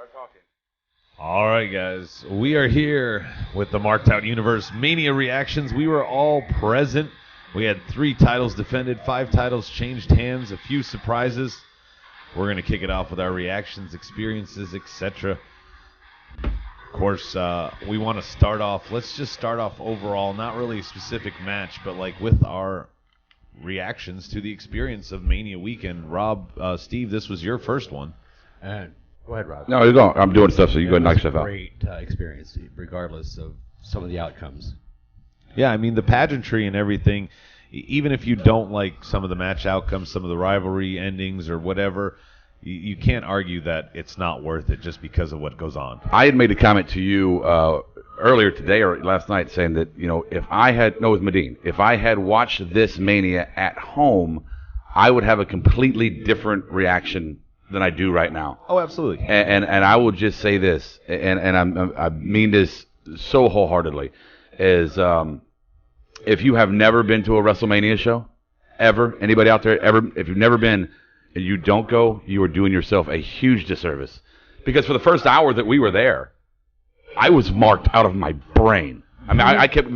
Start talking. All right, guys. We are here with the Marked Out Universe Mania reactions. We were all present. We had 3 titles defended, 5 titles changed hands, a few surprises. We're going to kick it off with our reactions, experiences, etc. Of course, we want to start off. Let's just start off overall, not really a specific match, but like with our reactions to the experience of Mania weekend. Rob, Steve, this was your first one. Go ahead, Rob. No, you're going. I'm doing stuff, so you go and knock stuff out. Great experience, regardless of some of the outcomes. Yeah, I mean, the pageantry and everything, even if you don't like some of the match outcomes, some of the rivalry endings or whatever, you can't argue that it's not worth it just because of what goes on. I had made a comment to you earlier today or last night saying that, you know, if I had, no, it was Medine, if I had watched this Mania at home, I would have a completely different reaction than I do right now. Oh, absolutely. And I will just say this, and I mean this so wholeheartedly, is if you have never been to a WrestleMania show, ever, anybody out there, ever, if you've never been and you don't go, you are doing yourself a huge disservice. Because for the first hour that we were there, I was marked out of my brain. I mean, I kept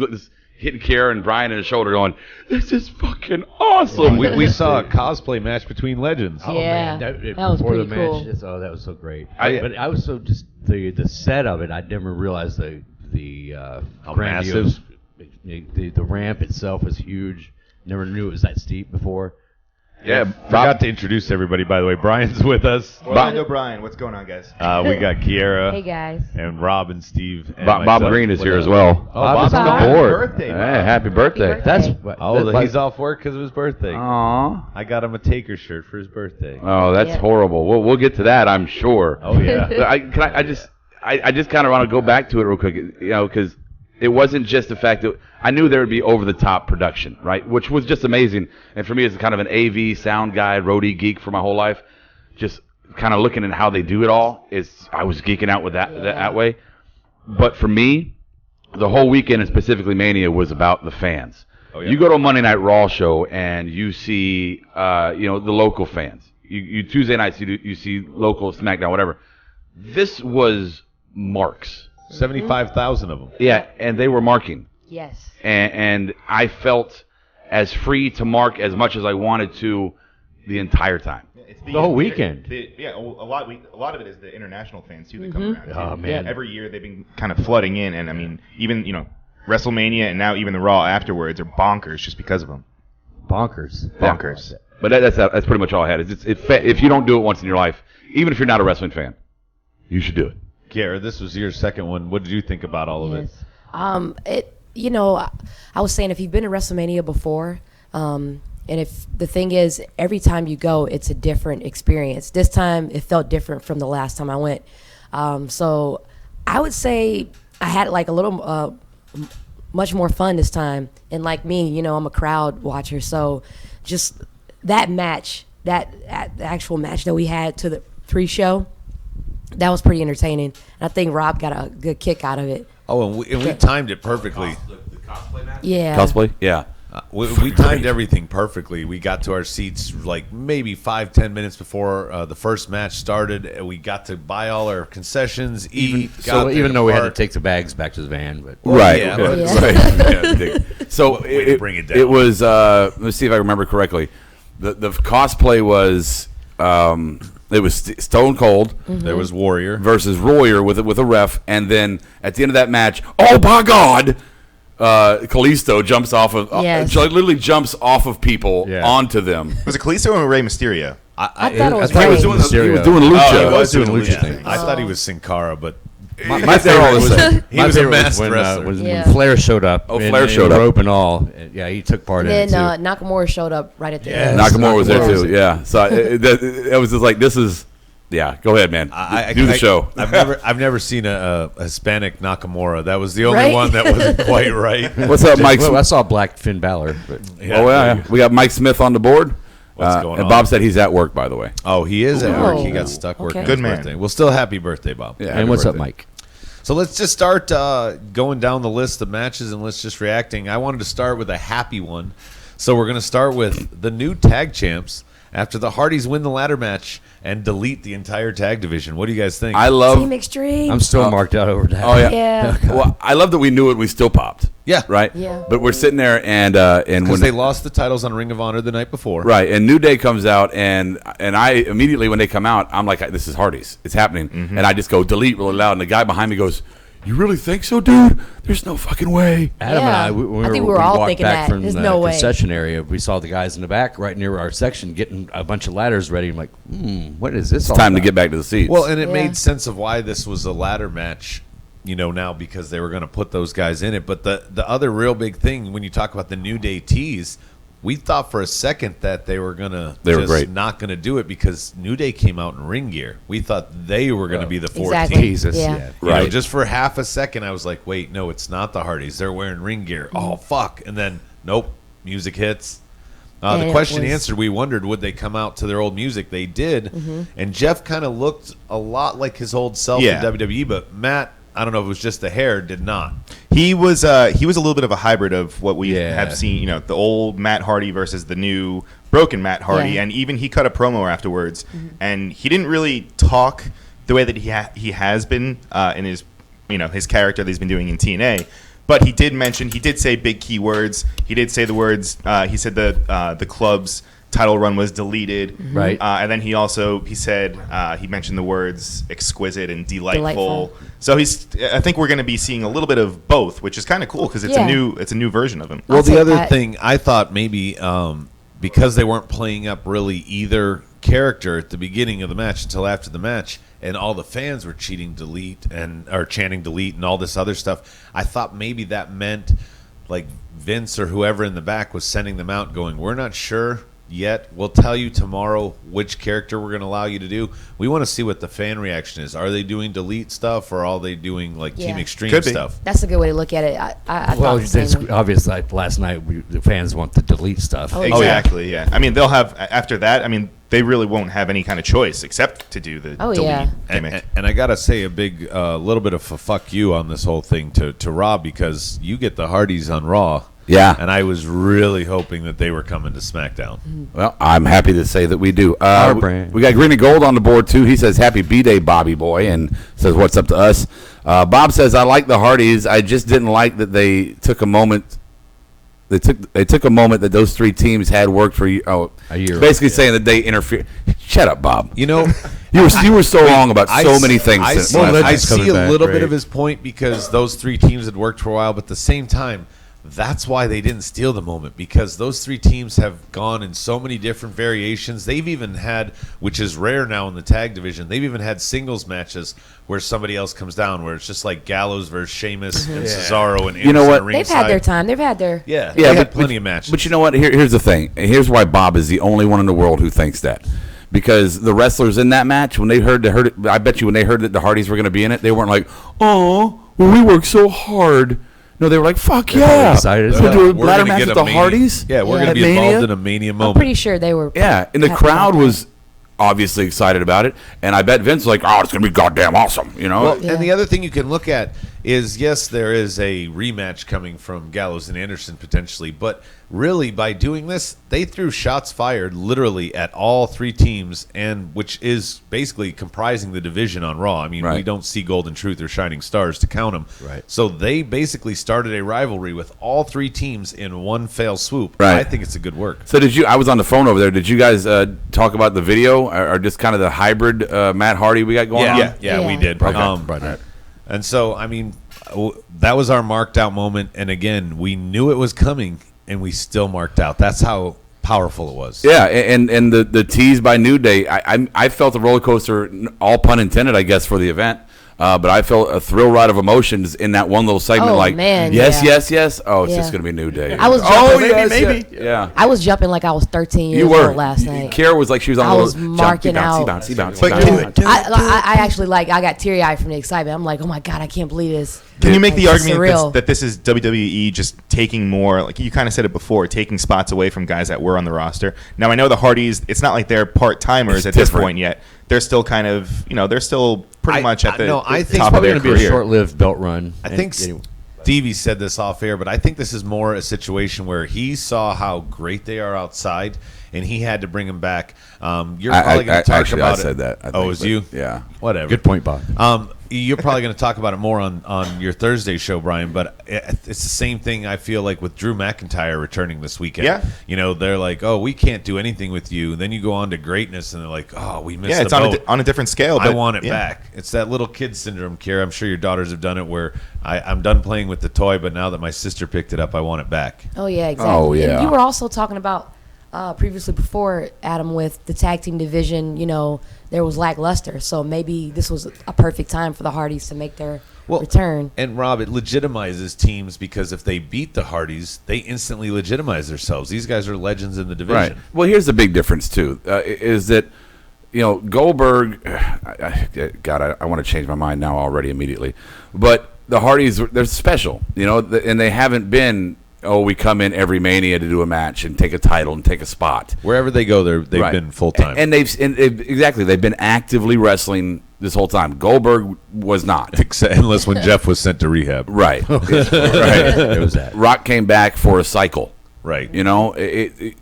hitting Kiera and Brian in the shoulder going, this is fucking awesome. We saw a cosplay match between legends. Oh, yeah, man. that was before pretty the cool. match, that was so great. But I was so just the set of it. I never realized the How grandiose. The ramp itself was huge. Never knew it was that steep before. Yeah, Forgot to introduce everybody, by the way. Brian's with us. Orlando Brian, what's going on, guys? We got Kiera. Hey guys. And Rob and Steve. And Bob myself. Green is here as well. Oh, Bob's on Bob. the board. Birthday, Hey, Bob. happy birthday. Happy birthday. That's He's off work because of his birthday. Aww. I got him a Taker shirt for his birthday. Oh, that's Yeah. horrible. We'll get to that, I'm sure. Oh, yeah. I just kind of want to go back to it real quick, you know, because it wasn't just the fact that I knew there would be over-the-top production, right, which was just amazing. And for me, as kind of an AV sound guy, roadie geek for my whole life, just kind of looking at how they do it all, I was geeking out with that way. But for me, the whole weekend, and specifically Mania, was about the fans. Oh, yeah. You go to a Monday Night Raw show and you see, the local fans. You Tuesday nights you see local SmackDown, whatever. This was marks. 75,000 of them. Yeah, and they were marking. Yes. And I felt as free to mark as much as I wanted to the entire time. It's The whole weekend. A lot of it is the international fans too that come around. Oh, too. man. Every year they've been kind of flooding in, and I mean, even WrestleMania and now even the Raw afterwards are bonkers just because of them. Bonkers. Bonkers. But that's pretty much all I had. If you don't do it once in your life, even if you're not a wrestling fan, you should do it. Kiera, this was your second one. What did you think about all of it? I was saying if you've been to WrestleMania before, and if the thing is, every time you go, it's a different experience. This time, it felt different from the last time I went. So I would say I had like a little, much more fun this time. And like me, I'm a crowd watcher. So just that match, the actual match that we had to the pre-show, that was pretty entertaining. And I think Rob got a good kick out of it. Oh, and we timed it perfectly. The cosplay match? Yeah. Cosplay? Yeah. We timed everything perfectly. We got to our seats like maybe 5-10 minutes before the first match started. We got to buy all our concessions, eat. Even though we had to take the bags back to the van, but Right. Yeah, Okay. but- So Way to bring it down. It was. Let's see if I remember correctly. The cosplay was. It was Stone Cold There was Warrior. versus Royer with a ref, and then at the end of that match, oh my God, Kalisto jumps off of. Yes. Literally jumps off of people onto them. Was it Kalisto or Rey Mysterio? I thought it was I thought He Rey. was doing Mysterio. lucha. Oh, he was doing doing lucha lucha thing. thing. I thought he was Sin Cara, but My favorite was he was a masked when, wrestler. when Yeah. Flair showed up. Oh, and- Flair and showed up. rope and all. Yeah, he took part in And it then too. Nakamura showed up right at the Yes. end. Nakamura was there Nakamura was too. Yeah. So it was just like, this is. Yeah. Go ahead, man. Do the show. I've never seen a Hispanic Nakamura. That was the only Right? one that wasn't quite right. What's up, Mike? Well, I saw Black Finn Balor. But Yeah. We got Mike Smith on the board. What's going and on? Bob said he's at work, by the way. Oh, he is at work. He Oh. got stuck working. Okay. Good Good man. birthday. Well, still happy birthday, Bob. Yeah. and what's up, birthday. Mike? So let's just start going down the list of matches and let's just reacting. I wanted to start with a happy one. So we're going to start with the new tag champs. after the Hardys win the ladder match and delete the entire tag division. What do you guys think? I love. Team Extreme. I'm still marked out over that. Oh yeah. Yeah. Well, I love that we knew it. We still popped. Yeah. Right. Yeah. But we're sitting there and because when they lost the titles on Ring of Honor the night before. right, and New Day comes out, and I immediately when they come out, I'm like, this is Hardy's. It's happening, and I just go delete really loud, and the guy behind me goes, "You really think so, dude? There's no fucking way." Adam and Yeah. I, I think we were all walked thinking back that. from There's the no way. concession area. We saw the guys in the back right near our section getting a bunch of ladders ready. I'm like, what is this? It's time to get back to the seats. Well, and it Yeah. made sense of why this was a ladder match, now because they were going to put those guys in it. But the other real big thing when you talk about the New Day tease, we thought for a second that they were great. not going to do it because New Day came out in ring gear. We thought they were going to be the fourth Exactly. team. Jesus, Yeah. yeah. You know, Right. just for half a second, I was like, wait, no, it's not the Hardys. They're wearing ring gear. Oh, fuck. And then, nope, music hits. And The it question was- answered, we wondered, would they come out to their old music? They did. And Jeff kind of looked a lot like his old self Yeah. in WWE, but Matt, I don't know if it was just the hair, did not. He was a little bit of a hybrid of what we Yeah. have seen, the old Matt Hardy versus the new broken Matt Hardy, Yeah. and even he cut a promo afterwards, and he didn't really talk the way that he has been in his his character that he's been doing in TNA, but he did say big key words. He did say the words. He said the club's title run was deleted, Right. and then he said he mentioned the words exquisite and delightful. Delightful. So I think we're going to be seeing a little bit of both, which is kind of cool because it's Yeah. a new version of him. Well, I'll the take other that. thing I thought maybe because they weren't playing up really either character at the beginning of the match until after the match, and all the fans were chanting delete and all this other stuff, I thought maybe that meant like Vince or whoever in the back was sending them out going, we're not sure yet. We'll tell you tomorrow which character we're going to allow you to do. We want to see what the fan reaction is. Are they doing delete stuff or are they doing like Yeah. Team Extreme Could be. stuff? That's a good way to look at it. I Well, thought the same it's way. obvious. Like last night, the fans want the delete stuff. Oh, Exactly. Yeah. I mean, they'll have after that. I mean, they really won't have any kind of choice except to do the Oh, delete yeah. gimmick. And I gotta say a big little bit of a fuck you on this whole thing to Raw because you get the Hardys on Raw. Yeah. And I was really hoping that they were coming to SmackDown. Well, I'm happy to say that we do. Our brand. We got Green and Gold on the board, too. He says, happy B-Day, Bobby boy, and says, what's up to us? Bob says, I like the Hardys. I just didn't like that they took a moment. They took a moment that those three teams had worked for A year. basically saying that they interfered. Shut up, Bob. You know, You were so wrong about so many things. I since see, last Legend's I night. see coming a back, little bit right. of his point because those three teams had worked for a while, but at the same time, that's why they didn't steal the moment because those three teams have gone in so many different variations. They've even had, which is rare now in the tag division, they've even had singles matches where somebody else comes down, where it's just like Gallows versus Sheamus and Cesaro and You know what? They've had their time. They've had their. Yeah, Yeah, they had plenty of matches. But you know what? Here's the thing. Here's why Bob is the only one in the world who thinks that. Because the wrestlers in that match, when they heard it, I bet you when they heard that the Hardys were going to be in it, they weren't like, "Oh, well, we worked so hard." No, they were like, "Fuck yeah!" excited. We're doing We're ladder gonna match get with a the Mania- Hardys. Yeah, we're Yeah. going to be At Mania? involved in a Mania I'm moment. pretty sure they were. Yeah, and the happy about crowd that. was obviously excited about it, and I bet Vince was like, "Oh, it's going to be goddamn awesome," you know. Well, Yeah. and the other thing you can look at is, yes, there is a rematch coming from Gallows and Anderson potentially, but really by doing this, they threw shots fired literally at all three teams, and which is basically comprising the division on Raw. I mean, we Right. don't see Golden Truth or Shining Stars to count them. Right. So they basically started a rivalry with all three teams in one fell swoop. Right. I think it's a good work. So I was on the phone over there. Did you guys talk about the video or just kind of the hybrid Matt Hardy we got going on? Yeah, we Yeah. did. Right. And so, I mean, that was our marked out moment. And again, we knew it was coming, and we still marked out. That's how powerful it was. Yeah, and the tease by New Day, I felt a roller coaster, all pun intended, I guess, for the event. But I felt a thrill ride of emotions in that one little segment. Oh, like, man, yes, yeah. yes. Oh, it's Yeah. just gonna be New Day. I was oh, jumping. yes, maybe. Yeah. I was jumping like I was 13 years You were old last night. Kara was like she was on I a was little marking out. bouncy, bouncy, But bouncy, can- bouncy. I actually I got teary eyed from the excitement. I'm like, oh my god, I can't believe this. Can you make the It's argument surreal. that this is WWE just taking more, like you kind of said it before, taking spots away from guys that were on the roster? Now, I know the Hardys, it's not like they're part-timers It's at this different. point yet. They're still kind of, they're still pretty much at the, no, I the think top It's of probably their going to be a career. short-lived belt run. I think Stevie said this off air, but I think this is more a situation where he saw how great they are outside, and he had to bring them back. You're probably going to talk actually, about I said that. I oh, think, was you? Yeah. Whatever. Good point, Bob. You're probably going to talk about it more on your Thursday show, Brian, but it's the same thing I feel like with Drew McIntyre returning this weekend. Yeah. You know, they're like, oh, we can't do anything with you. Then you go on to greatness, and they're like, oh, we missed Yeah, it's the boat. on a different scale. I But want it yeah. back. It's that little kid syndrome, Kira. I'm sure your daughters have done it where I'm done playing with the toy, but now that my sister picked it up, I want it back. Oh yeah, exactly. Oh, yeah. And you were also talking about previously before, Adam, with the tag team division. You know, there was lackluster, so maybe this was a perfect time for the Hardys to make their return. And Rob, it legitimizes teams because if they beat the Hardys, they instantly legitimize themselves. These guys are legends in the division. Right. Well, here's the big difference too. Is that Goldberg? God, I want to change my mind now already immediately. But the Hardys, they're special, and they haven't been. Oh, we come in every Mania to do a match and take a title and take a spot. Wherever they go, they've Right. been full time. and they've been actively wrestling this whole time. Goldberg was not. Unless when Jeff was sent to rehab. Right. Right. It was that. Rock came back for a cycle. Right. The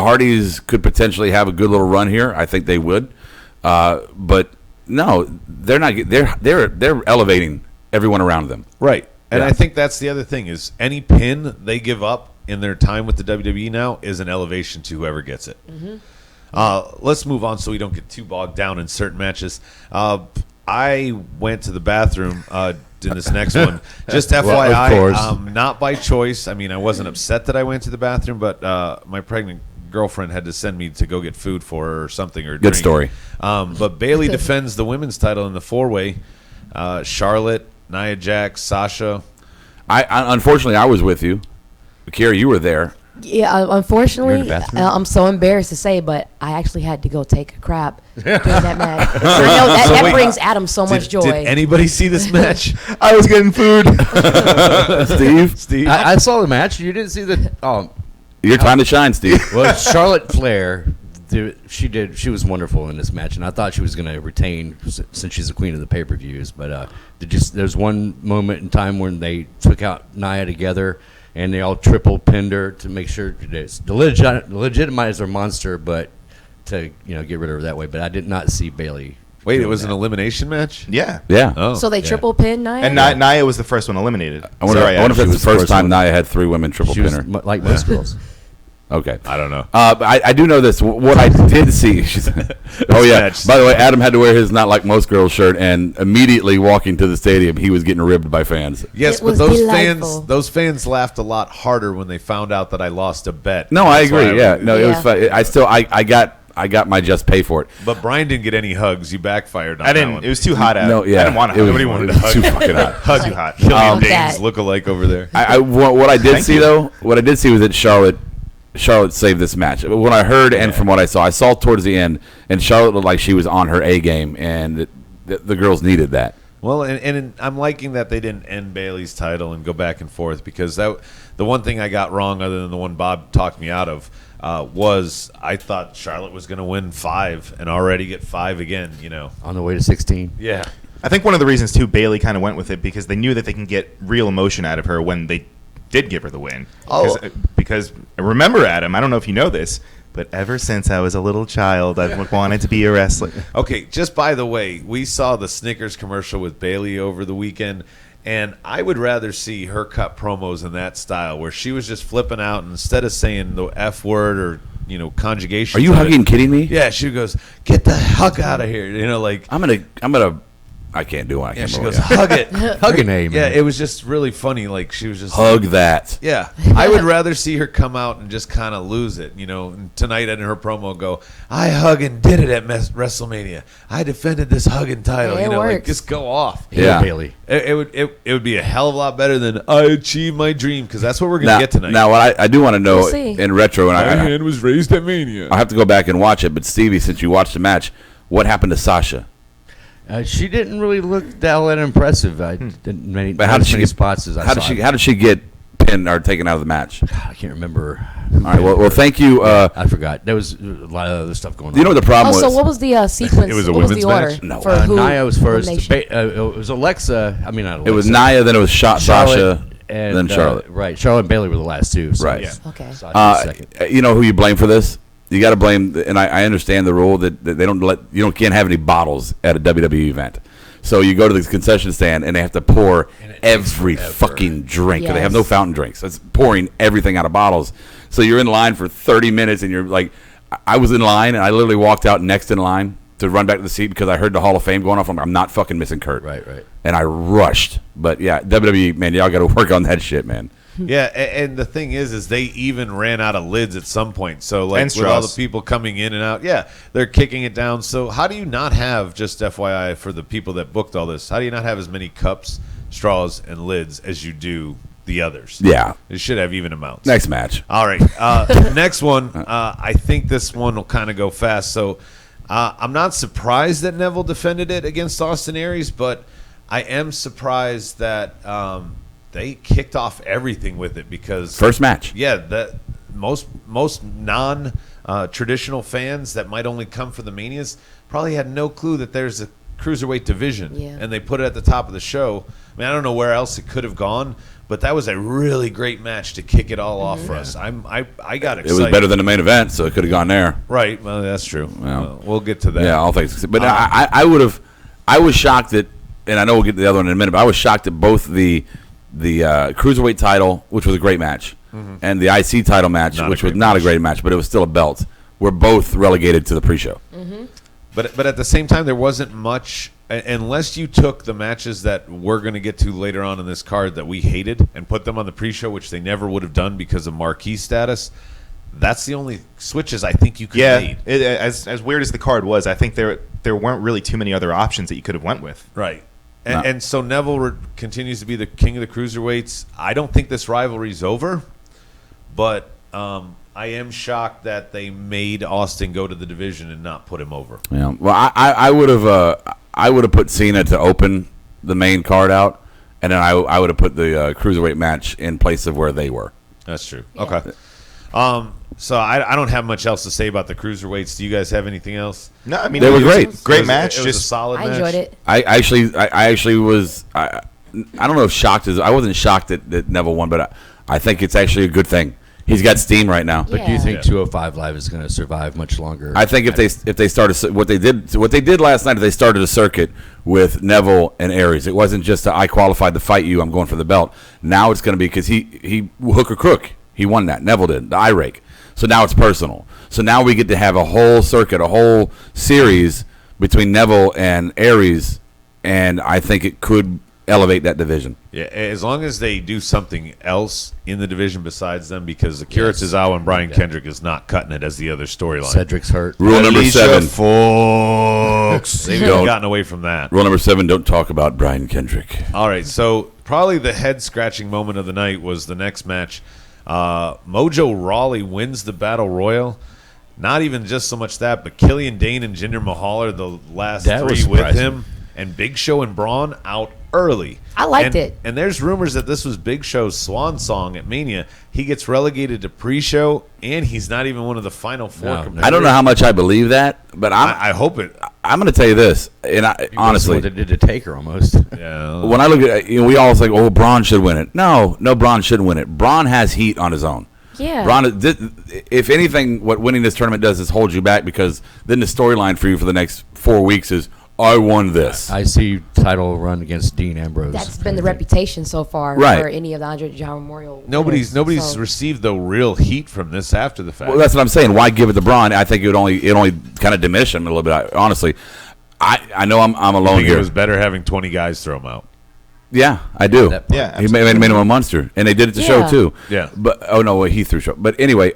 Hardys could potentially have a good little run here. I think they would, but no, they're not. They're elevating everyone around them. Right. And Yeah. I think that's the other thing is any pin they give up in their time with the WWE now is an elevation to whoever gets it. Let's move on so we don't get too bogged down in certain matches. I went to the bathroom in this next one. Just FYI, of course. not by choice. I mean, I wasn't upset that I went to the bathroom, but my pregnant girlfriend had to send me to go get food for her or something or Good drink. story. But Bayley defends the women's title in the four-way. Charlotte, Nia Jax, Sasha. I unfortunately I was with you, Kira. You were there. Yeah, You're in unfortunately, the bathroom? I'm so embarrassed to say, but I actually had to go take a crap during that match. And I know that wait, brings Adam so much joy. Did anybody see this match? I was getting food. Steve, I saw the match. You didn't see the. Oh, your time to shine, Steve. well, Charlotte Flair. She was wonderful in this match, and I thought she was going to retain since she's the queen of the pay-per-views. But there's one moment in time when they took out Nia together, and they all triple pinned her to make sure to legitimize their monster, but to get rid of her that way. But I did not see Bayley. Wait, it was an elimination match? Yeah. Yeah. Oh. So they triple pin Nia? And Nia was the first one eliminated. I wonder if that's the was the first first time one. Nia had three women triple She was pinner. like most girls. Okay. I don't know. But I do know this. What I did see. Oh yeah. match. By the way, Adam had to wear his "Not Like Most Girls" shirt, and immediately walking to the stadium, he was getting ribbed by fans. Yes, It but was those delightful. fans laughed a lot harder when they found out that I lost a bet. No, I That's why agree. Yeah. No, it was Yeah. fun. I got my just pay for it. But Brian didn't get any hugs. You backfired on I that didn't. one. It was too hot out. No, yeah. I didn't want to It hug. was- Nobody wanted it to was hug. too fucking hot. Hug too hot. Killian Danes that. look-alike over there. What I did Thank see you. though, what I did see was that Charlotte saved this match. What I heard and from what I saw towards the end, and Charlotte looked like she was on her A game, and the girls needed that. Well, and I'm liking that they didn't end Bayley's title and go back and forth because the one thing I got wrong, other than the one Bob talked me out of, was I thought Charlotte was going to win 5 and already get 5 again. On the way to 16. Yeah. I think one of the reasons too Bayley kind of went with it because they knew that they can get real emotion out of her when they did give her the win. Because remember, Adam, I don't know if you know this, but ever since I was a little child, I've wanted to be a wrestler. Okay, just by the way, we saw the Snickers commercial with Bayley over the weekend, and I would rather see her cut promos in that style where she was just flipping out and instead of saying the F word or conjugation. Are you hugging kidding me? Yeah, she goes, "Get the heck out of here!" Like I'm gonna. I can't do it. I yeah, can't she remember goes, what- "Hug it." Hug a name. Yeah, it was just really funny. Like she was just Hug that. Yeah, I would rather see her come out and just kind of lose it. And tonight in her promo, go, "I hug and did it at WrestleMania. I defended this hugging title." Yeah, it like works. just go off. Yeah. Bayley. It would be a hell of a lot better than I achieved my dream because that's what we're gonna get tonight. Now, what I do want to know We'll see. in retro, and my I hand was raised at Mania. have to go back and watch it. But Stevie, since you watched the match, what happened to Sasha? She didn't really look that impressive. I didn't many, But not as many spots as I How saw. did she get pinned or taken out of the match? I can't remember. All right. Well, thank you. I forgot. There was a lot of other stuff going on. You know what the problem Oh, so was? what was the sequence? It was a what was the women's order? match? No. For who? Nia was first. elimination? It was Alexa. I mean, not Alexa. It was Nia, then it was Charlotte, Sasha. and then Charlotte. Right, Charlotte and Bailey were the last two. So Right. Yeah. Okay. Second. You know who you blame for this? You got to blame, and I understand the rule that they can't have any bottles at a WWE event. So you go to the concession stand and they have to pour every fucking drink. 'Cause they have no Yes. fountain drinks. It's pouring everything out of bottles. So you're in line for 30 minutes and you're like, I was in line and I literally walked out next in line to run back to the seat because I heard the Hall of Fame going off. I'm not fucking missing Kurt. Right. And I rushed. But yeah, WWE, man, y'all got to work on that shit, man. Yeah, and the thing is they even ran out of lids at some point. So, like, And with all the straws. people coming in and out, yeah, they're kicking it down. So, how do you not have, just FYI for the people that booked all this, how do you not have as many cups, straws, and lids as you do the others? Yeah. You should have even amounts. Next match. All right. Next one. I think this one will kind of go fast. So I'm not surprised that Neville defended it against Austin Aries, but I am surprised that they kicked off everything with it because First match. yeah, that most non traditional fans that might only come for the Manias probably had no clue that there's a cruiserweight division, Yeah. and they put it at the top of the show. I mean, I don't know where else it could have gone, but that was a really great match to kick it all off for us. I got It excited. was better than the main event, so it could have gone there. Right. Well, that's true. Well, We'll get to that. Yeah, all things. But I would have. I was shocked that, and I know we'll get to the other one in a minute. But I was shocked that both the cruiserweight title, which was a great match, and the IC title match, Not a which was great not a match. great match, but it was still a belt, were both relegated to the pre-show. But at the same time, there wasn't much, unless you took the matches that we're going to get to later on in this card that we hated and put them on the pre-show, which they never would have done because of marquee status. That's the only switches I think you could Yeah, make. as weird as the card was, I think there weren't really too many other options that you could have went with. Right. No. And so Neville continues to be the king of the cruiserweights. I don't think this rivalry's over, but I am shocked that they made Austin go to the division and not put him over. Yeah. Well, I would have put Cena to open the main card out, and then I would have put the cruiserweight match in place of where they were. That's true. Okay. So I don't have much else to say about the cruiserweights. Do you guys have anything else? No, I mean They it were was great. a great It match. was a Just solid I match. enjoyed it. I actually was. I don't know if shocked is. I wasn't shocked that Neville won, but I think it's actually a good thing. He's got steam right now. But do you Yeah. think 205 Live is going to survive much longer? I think if they started what they did last night, they started a circuit with Neville and Aries. It wasn't just I qualified to fight you, I'm going for the belt. Now it's going to be because he hook or crook. He won that. Neville did the eye rake. So now it's personal. So now we get to have a whole circuit, a whole series between Neville and Aries, and I think it could elevate that division. Yeah, as long as they do something else in the division besides them, because Akira Yes. Tozawa and Brian Kendrick is not cutting it as the other storyline. Cedric's hurt. Rule number Alicia 7. Fox. They've Don't. gotten away from that. Rule number 7. Don't talk about Brian Kendrick. All right, so probably the head-scratching moment of the night was the next match. Mojo Rawley wins the Battle Royal. Not even just so much that, but Killian Dane and Jinder Mahal are the last That was three with surprising. him. And Big Show and Braun out early. I liked And- it. And there's rumors that this was Big Show's swan song at Mania. He gets relegated to pre-show, and he's not even one of the final four No, competitors. I don't know how much I believe that, but I hope it. I'm going to tell you this, and honestly, what they did to Taker almost. Yeah. when I look at we all say, "Oh, Braun should win it." No, Braun shouldn't win it. Braun has heat on his own. Yeah. Braun, if anything, what winning this tournament does is hold you back because then the storyline for you for the next 4 weeks is, I won this. I see title run against Dean Ambrose. That's been the reputation so far Right. for any of the Andre the Giant Memorial. Nobody's winners. So- received the real heat from this after the fact. Well, that's what I'm saying. Why give it to Braun? I think it only kind of diminish him a little bit. Honestly, I know I'm I alone think here. it was better having 20 guys throw him out. Yeah, I do. That part. Yeah, He made him a monster, and they did it to show Yeah. too. Yeah. But he threw show. But anyway,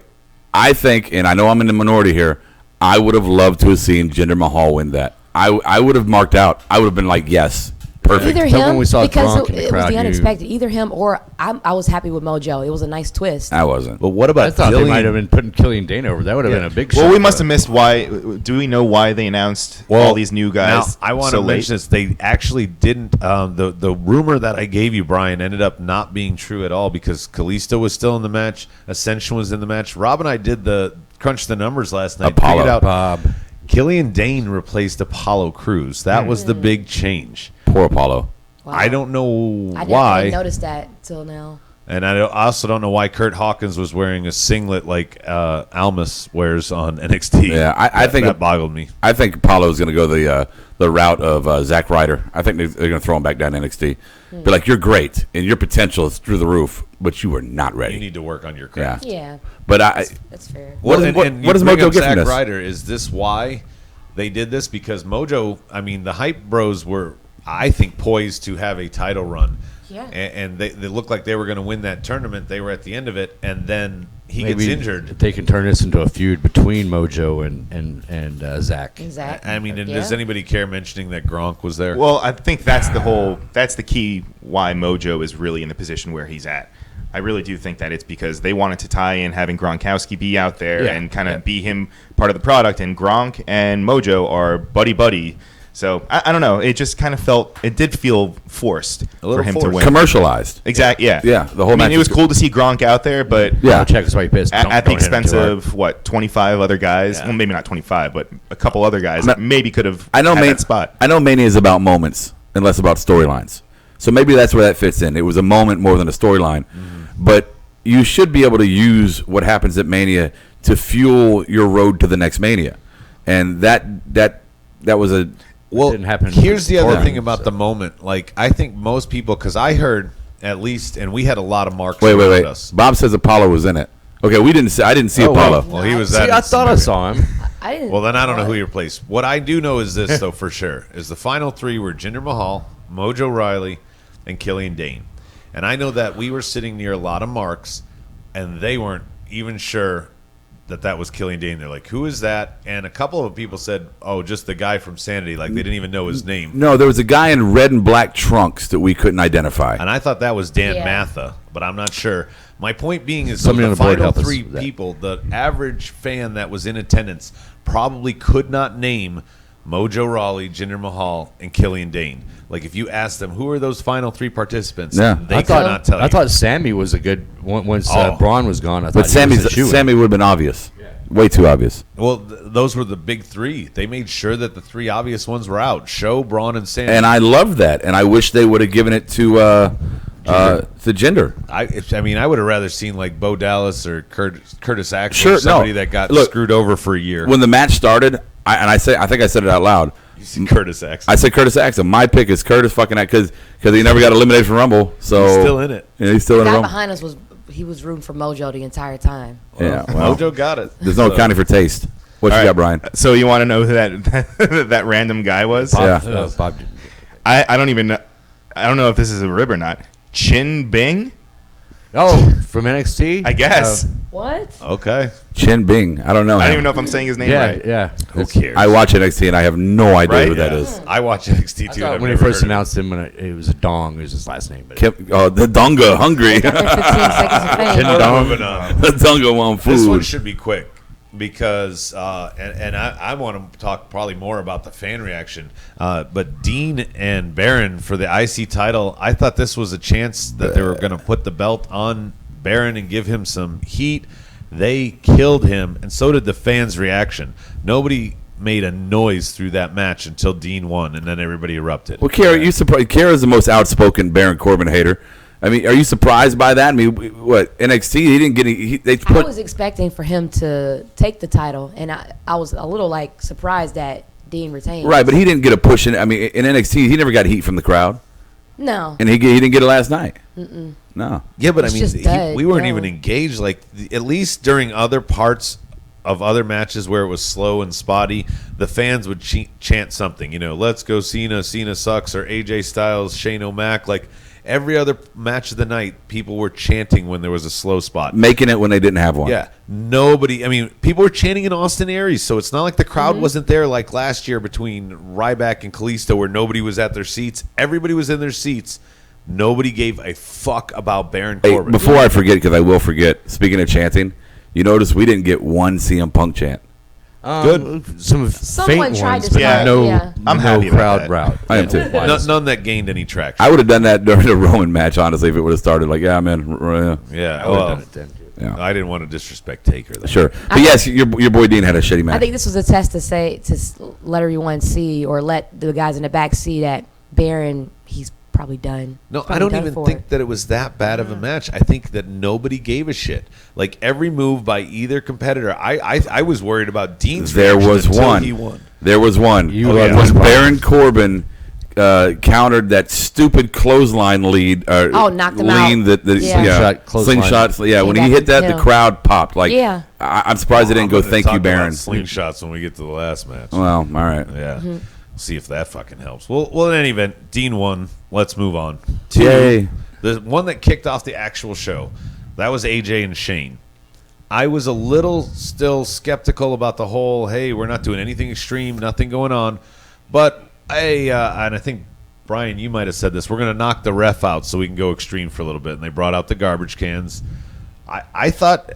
I think, and I know I'm in the minority here. I would have loved to have seen Jinder Mahal win that. I would have marked out. I would have been like, yes, perfect. Either But when him, we saw because Gronk in the it was crowd, the you- unexpected. Either him or I was happy with Mojo. It was a nice twist. I wasn't. But what I about thought they Dillian? might have been putting Killian Dane over. That would have been a big Well, shot we for must have them. missed why. Do we know why they announced all these new guys? Now, I want so to late? mention this. They actually didn't. The rumor that I gave you, Brian, ended up not being true at all because Kalisto was still in the match. Ascension was in the match. Rob and I did the crunch the numbers last night. Apollo. Figured out Bob. Killian Dane replaced Apollo Crews. That was the big change. Poor Apollo. Wow. I don't know I why. didn't notice that till now. And I also don't know why Kurt Hawkins was wearing a singlet like Almas wears on NXT. Yeah, I think that boggled me. I think Apollo's going to go the route of Zack Ryder. I think they're going to throw him back down to NXT. Be like, you're great, and your potential is through the roof, but you are not ready. You need to work on your craft. Yeah, But that's fair. What does you Mojo bring up get from Zack this? Ryder? Is this why they did this? Because Mojo, I mean, the Hype Bros were, I think, poised to have a title run. Yeah. And they looked like they were going to win that tournament. They were at the end of it, and then he Maybe gets injured. They can turn this into a feud between Mojo and Zach. Exactly. I mean, and Yeah. does anybody care mentioning that Gronk was there? Well, I think that's the key why Mojo is really in the position where he's at. I really do think that it's because they wanted to tie in having Gronkowski be out there Yeah. and kind of be him part of the product, and Gronk and Mojo are buddy. So I don't know. It just kind of did feel forced little for him to forced. win. Commercialized. Exactly. Yeah. Yeah, the whole I mean, match it was was cool to see Gronk out there, but Yeah. Check is why he pissed. at the Don't hit him expense too hard. of what 25 other guys. Yeah. Well, maybe not 25, but a couple other guys No, that maybe could have I know had Man- that spot. I know Mania is about moments and less about storylines. So maybe that's where that fits in. It was a moment more than a storyline. But you should be able to use what happens at Mania to fuel your road to the next Mania. And that was a Well, didn't happen here's the other beforehand, thing about so. the moment. Like, I think most people, because I heard at least, and we had a lot of marks wait. around us. Bob says Apollo was in it. Okay, I didn't see Apollo. Well, he was See, that. I thought I saw him. I didn't. Well, then I don't know who you replaced. What I do know is this, though, for sure, is the final three were Jinder Mahal, Mojo Rawley, and Killian Dane. And I know that we were sitting near a lot of marks, and they weren't even sure that was Killian Dane. They're like, who is that? And a couple of people said, oh, just the guy from Sanity. Like, they didn't even know his name. No, there was a guy in red and black trunks that we couldn't identify. And I thought that was Dan Yeah. Matha, but I'm not sure. My point being is Somebody the on the board final help us three with that. people, the average fan that was in attendance probably could not name Mojo Rawley, Jinder Mahal, and Killian Dane. Like, if you asked them, who are those final three participants, Yeah. they I could not tell you. I thought Sammy was a good one once Oh. Braun was gone. I thought But he was a shoo-in. Sammy would have been obvious. Way too obvious. Well, those were the big three. They made sure that the three obvious ones were out. Show, Braun, and Sammy. And I loved that. And I wish they would have given it to Jinder. I mean, I would have rather seen like Bo Dallas or Curtis Axel, Sure, or somebody no. that got Look, screwed over for a year. When the match started, I think I said it out loud. You see Curtis Axel. I said Curtis Axel. My pick is Curtis fucking because he never got eliminated from Rumble. So He's still in it. Yeah, he's still in the the guy Rumble. behind us was rooting for Mojo the entire time. Yeah, well, Mojo got it. there's no accounting for taste. What you All got, right. Brian? So you want to know who that random guy was? Yeah. Bob didn't. I don't even know. I don't know if this is a rib or not. Chin Bing, Oh, from NXT? I guess. What? Okay. Chin Bing. I don't know. I don't him. even know if I'm saying his name Yeah, right. yeah. Who cares? I watch NXT and I have no idea Right? who that Yeah. is. I watch NXT too. and I've When he never first heard of announced him, it was a Dong. It was his last name. But The Dunga hungry. Got their 15 seconds of fame. it. Moving on. The Dunga want This one food. should be quick because, and I want to talk probably more about the fan reaction. But Dean and Baron for the IC title, I thought this was a chance that they were going to put the belt on Baron and give him some heat. They killed him, and so did the fans' reaction. Nobody made a noise through that match until Dean won, and then everybody erupted. Well, Kara, you surprised? Kara's the most outspoken Baron Corbin hater. I mean, are you surprised by that? I mean, what NXT? He didn't get. They I put. was expecting for him to take the title, and I was a little surprised that Dean retained. Right, but he didn't get a push in. I mean, in NXT, he never got heat from the crowd, No. and he didn't get it last night. No. Yeah, but It's I mean, just dead, we weren't yeah. even engaged. Like, at least during other parts of other matches where it was slow and spotty, the fans would chant something. You know, let's go Cena, Cena sucks, or AJ Styles, Shane O'Mac. Like, every other match of the night, people were chanting when there was a slow spot. Making it when they didn't have one. Yeah, nobody. I mean, people were chanting in Austin Aries, so it's not like the crowd wasn't there like last year between Ryback and Kalisto, where nobody was at their seats. Everybody was in their seats. Nobody gave a fuck about Baron Hey, Corbin. before I forget, because I will forget. Speaking of chanting, you notice we didn't get one CM Punk chant. Good. Some Someone faint tried ones, to but start, no, yeah. I'm no happy about crowd that. route. I am too. None that gained any traction. I would have done that during the Roman match, honestly, if it would have started like, yeah, man, Yeah, I would have well, done it then, too. yeah. I didn't want to disrespect Taker. Though. Sure. But yes, your boy Dean had a shitty match. I think this was a test to let everyone see, or let the guys in the back see that Baron, he's probably done. No, It's probably I don't done even for. think that it was that bad of a match. I think that nobody gave a shit. Like every move by either competitor, I was worried about Dean's There reaction was until one. he won. There was one. When Baron Corbin countered that stupid clothesline lead. Knocked him out. Slingshot clothesline. Slingshots. Yeah, when he got hit the that, the kill. crowd popped. Like, Yeah. I'm surprised they didn't go, I'm gonna thank talk you, about Baron. Slingshots when we get to the last match. Well, all right. Yeah. Mm-hmm. See if that fucking helps. Well, in any event, Dean won. Let's move on. Two, Yay. the one that kicked off the actual show, that was AJ and Shane. I was a little still skeptical about the whole, hey, we're not doing anything extreme, nothing going on. But and I think, Brian, you might have said this, we're going to knock the ref out so we can go extreme for a little bit. And they brought out the garbage cans. I thought...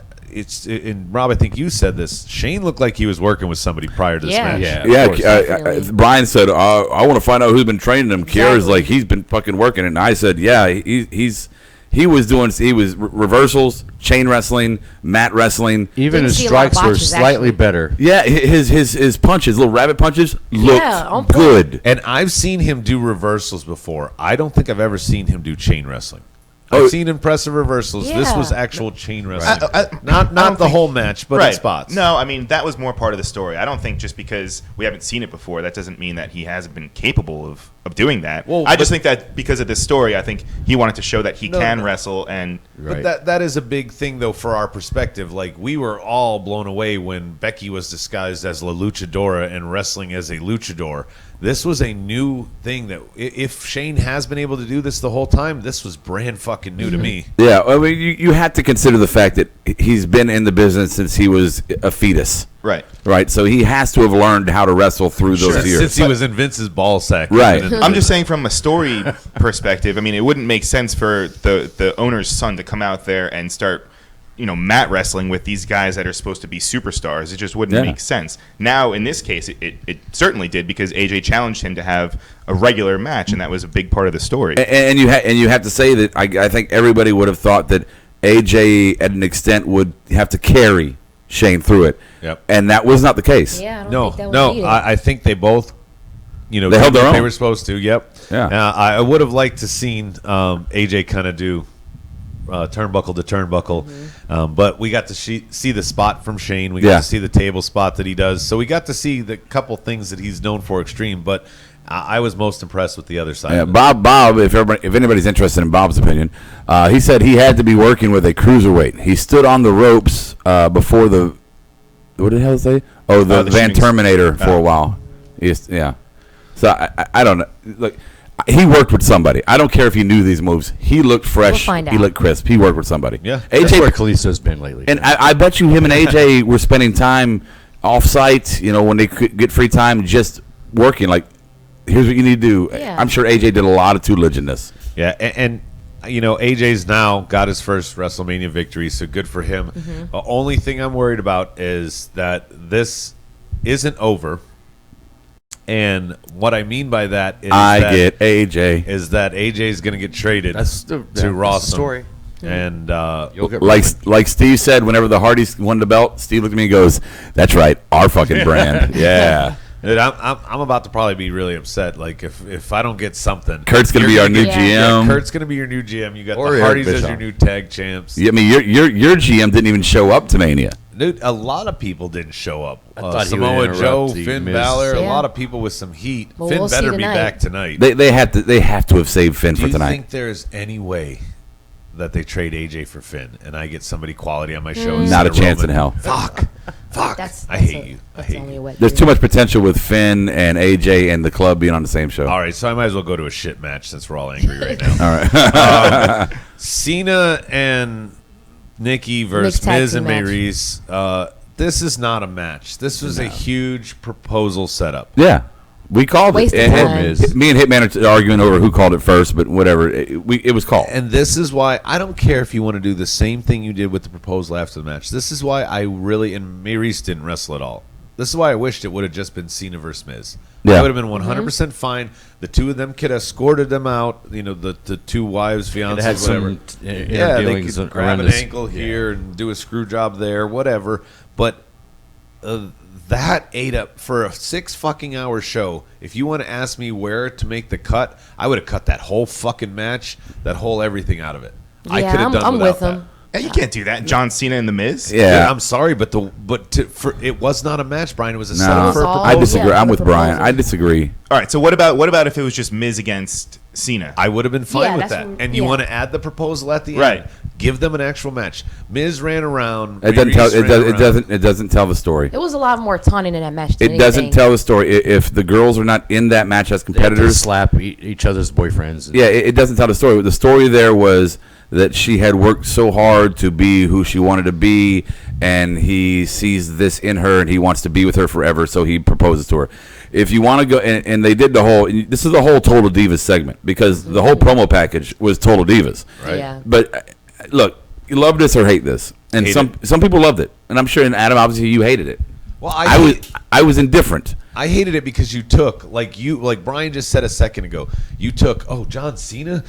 and Rob, I think you said this. Shane looked like he was working with somebody prior to this Yeah. match. Yeah, Brian said, I want to find out who's been training him. Kiera's Exactly. like, he's been fucking working. And I said, yeah, he was reversals, chain wrestling, mat wrestling. Even Didn't his see a lot of strikes were botches, slightly actually. better. Yeah, his punches, little rabbit punches, looked on point. good. And I've seen him do reversals before. I don't think I've ever seen him do chain wrestling. Oh. I've seen impressive reversals. This Yeah. was actual chain wrestling. I not don't the think- whole match, but in spots. No, I mean, that was more part of the story. I don't think just because we haven't seen it before, that doesn't mean that he hasn't been capable of doing that. Well, I just but- think that because of this story, I think he wanted to show that he No, can no. wrestle. And But that is a big thing, though, for our perspective. Like, we were all blown away when Becky was disguised as La Luchadora and wrestling as a luchador. This was a new thing that, if Shane has been able to do this the whole time, this was brand fucking new to me. Yeah, I mean, you have to consider the fact that he's been in the business since he was a fetus. Right, so he has to have learned how to wrestle through those years. Since he was in Vince's ball sack. Right. I'm just saying from a story perspective, I mean, it wouldn't make sense for the owner's son to come out there and start, mat wrestling with these guys that are supposed to be superstars. It just wouldn't make sense. Now, in this case, it certainly did because AJ challenged him to have a regular match, and that was a big part of the story. And you have to say that I think everybody would have thought that AJ, at an extent, would have to carry Shane through it. Yep. And that was not the case. Yeah, I don't No, think that was no. needed. I think they both, They held their did what own. They were supposed to. Yep. Yeah. I would have liked to seen AJ kind of do turnbuckle to turnbuckle, but we got to see the spot from Shane. We got to see the table spot that he does. So we got to see the couple things that he's known for extreme. But I was most impressed with the other side. Yeah, of it. Bob, if anybody's interested in Bob's opinion, he said he had to be working with a cruiserweight. He stood on the ropes before the what did the hell say? Oh, the Van shooting Terminator for a while. Yeah. So I don't know. Look, he worked with somebody. I don't care if he knew these moves. He looked fresh. We'll find He out. looked crisp. He worked with somebody. Yeah. That's where AJ, Kalisto's been lately. and I bet you him and AJ were spending time off-site, when they could get free time, just working. Like, here's what you need to do. Yeah. I'm sure AJ did a lot of Tutelage in this. Yeah, and AJ's now got his first WrestleMania victory, so good for him. The only thing I'm worried about is that this isn't over. And what I mean by that is get AJ. is that AJ's going to get traded That's to the Rawsome. story. And You'll get Like Steve said, whenever the Hardys won the belt, Steve looked at me and goes, "That's right, our fucking brand." Yeah. dude, I'm about to probably be really upset. Like if I don't get something, Kurt's gonna you're be our new Yeah. GM. Kurt's going to be your new GM. You got Or the Eric Hardys as Bischoff. your new tag champs. Yeah, I mean, your GM didn't even show up to Mania. Dude, a lot of people didn't show up. I thought he would Samoa interrupt Joe, the Finn Miz. Balor, a Yeah. lot of people with some heat. Well, Finn we'll see better be tonight. back tonight. They have to have saved Finn Do for you tonight. think there's any way that they trade AJ for Finn and I get somebody quality on my show? Not a instead of chance in Roman? hell. Fuck. I hate you. I That's hate only you. what There's they- too much potential with Finn and AJ and the club being on the same show. All right, so I might as well go to a shit match since we're all angry right now. All right. Cena and Nikki versus Mixed tag Miz team and match. Maryse. This is not a match. This was a huge proposal setup. Yeah. We called Waste it. of And time. me and Hitman are arguing over who called it first, but whatever. It was called. And this is why I don't care if you want to do the same thing you did with the proposal after the match. This is why I really, and Maryse didn't wrestle at all. This is why I wished it would have just been Cena versus Miz. Yeah. That would have been 100% fine. The two of them could have escorted them out. The two wives, It fiancés, had whatever. some Yeah, they dealings could grab around an his ankle here and do a screw job there, whatever. But that ate up for a 6 fucking hour show. If you want to ask me where to make the cut, I would have cut that whole fucking match, that whole everything out of it. I could have done I'm without with him. that. Yeah, you can't do that. John Cena and The Miz. Yeah. I'm sorry, but it was not a match, Brian. It was a No, setup for a all- I disagree. yeah, I'm with the Brian. proposal. I disagree. All right. So what about if it was just Miz against Cena? I would have been fine Yeah, with that's that. what- And you yeah. want to add the proposal at the end? Right. Give them an actual match. Miz ran around. It doesn't tell. Reese It, ran does, it around. doesn't. It doesn't tell the story. It was a lot more taunting in that match. Than It doesn't anything. tell the story. If the girls are not in that match as They have to competitors, slap each other's boyfriends. yeah, it doesn't tell the story. The story there was that she had worked so hard to be who she wanted to be, and he sees this in her, and he wants to be with her forever, so he proposes to her. If you want to go, and they did the whole, this is the whole Total Divas segment, because the whole promo package was Total Divas. Right. Yeah. But look, you love this or hate this, and Hate some people loved it, and I'm sure, and Adam, obviously you hated it. Well, I was indifferent. I hated it because you took, like Brian just said a second ago, you took, John Cena?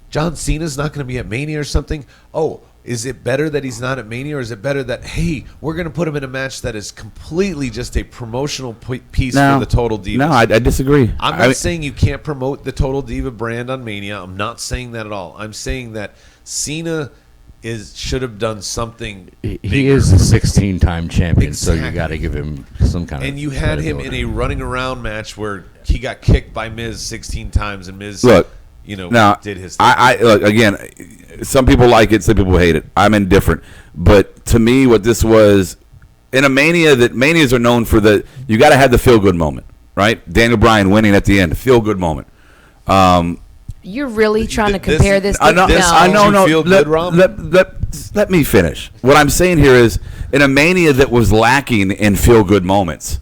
John Cena's not going to be at Mania or something? Oh, is it better that he's not at Mania, or is it better that, hey, we're going to put him in a match that is completely just a promotional piece for the Total Divas? No, I disagree. I'm not saying you can't promote the Total Diva brand on Mania. I'm not saying that at all. I'm saying that Cena should have done something. He bigger. is a 16-time champion, so you Exactly. got to give him some kind of. And you had him in a credibility. running around match where he got kicked by Miz 16 times, and Miz, Look, now, did his thing. I look again. Some people like it, some people hate it. I'm indifferent. But to me, what this was in a Mania, that Manias are known for you got to have the feel good moment, right? Daniel Bryan winning at the end, feel good moment. You're really trying to This- compare this. I know. to, I know. No, feel good, Rob? let me finish. What I'm saying here is, in a Mania that was lacking in feel good moments,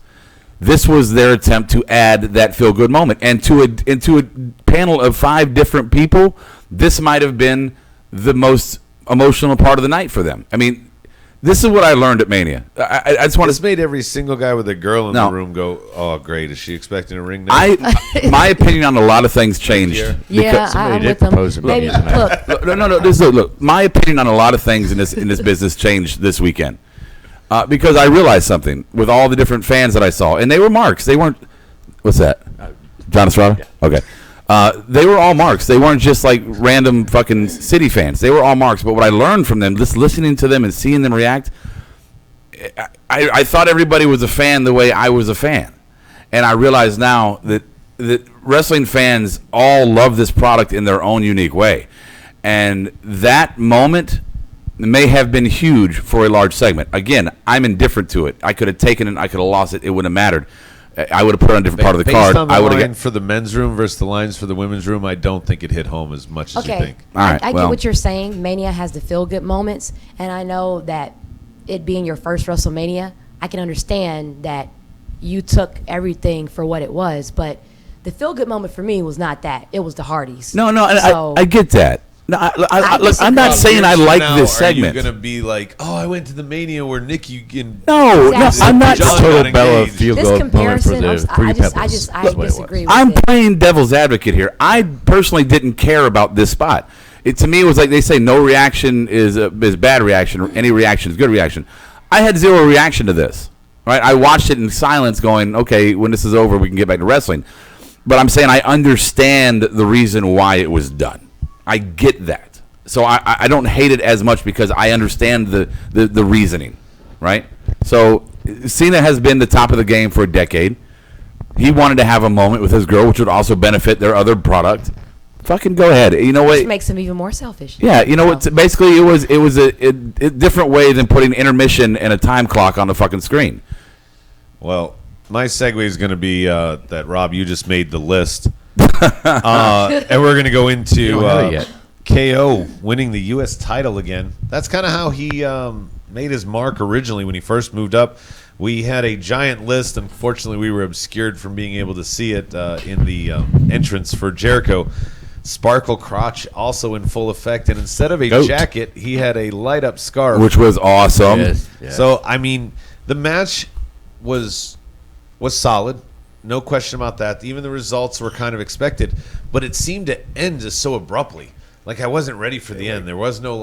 this was their attempt to add that feel good moment. And into a panel of 5 different people, this might have been the most emotional part of the night for them. I mean, this is what I learned at Mania. I just want This to. made every single guy with a girl in No. the room go, "Oh, great! Is she expecting a ring?" Now? My opinion on a lot of things changed. Here. yeah, somebody I'm did with them. propose at Maybe Mania tonight. look, No. Look. My opinion on a lot of things in this business changed this weekend because I realized something with all the different fans that I saw, and they were marks. They weren't. What's that? John Estrada? Yeah. Okay. They were all marks. They weren't just like random fucking city fans. They were all marks. But what I learned from them, just listening to them and seeing them react, I thought everybody was a fan the way I was a fan, and I realize now that wrestling fans all love this product in their own unique way, and that moment may have been huge for a large segment. Again, I'm indifferent to it. I could have taken it. I could have lost it. It wouldn't have mattered. I would have put it on a different part of the Based card. on the I would line have. for the men's room versus the lines for the women's room, I don't think it hit home as much as you okay, think. All right, I well. get what you're saying. Mania has the feel good moments, and I know that it being your first WrestleMania, I can understand that you took everything for what it was. But the feel good moment for me was not that; it was the Hardys. No, and So- I get that. No, look, I'm not disagree. saying I Years from like now, this segment. Are you going to be like, "Oh, I went to the Mania where Nikki and No, Exactly. I'm not. John Total got Bella engaged. field This goal moment for comparison, the I three just pebbles. I That's what it was. disagree with I'm it. playing devil's advocate here. I personally didn't care about this spot. To me, it was like they say no reaction is bad reaction. Any reaction is good reaction. I had zero reaction to this. Right? I watched it in silence, going, "Okay, when this is over, we can get back to wrestling." But I'm saying I understand the reason why it was done. I get that. So I don't hate it as much because I understand the reasoning, right? So Cena has been the top of the game for a decade. He wanted to have a moment with his girl, which would also benefit their other product. Fucking go ahead. You know what? Which makes him even more selfish. Yeah, you know what? Basically, it was a different way than putting intermission and a time clock on the fucking screen. Well, my segue is going to be that, Rob, you just made the list. And we're going to go into don't have it yet. KO winning the U.S. title again. That's kind of how he made his mark originally when he first moved up. We had a giant list. Unfortunately, we were obscured from being able to see it in the entrance for Jericho. Sparkle crotch also in full effect. And instead of a Goat. jacket, he had a light-up scarf. Which was awesome. Yes. So, I mean, the match was solid. No question about that. Even the results were kind of expected. But it seemed to end just so abruptly. Like, I wasn't ready for the end. There was no,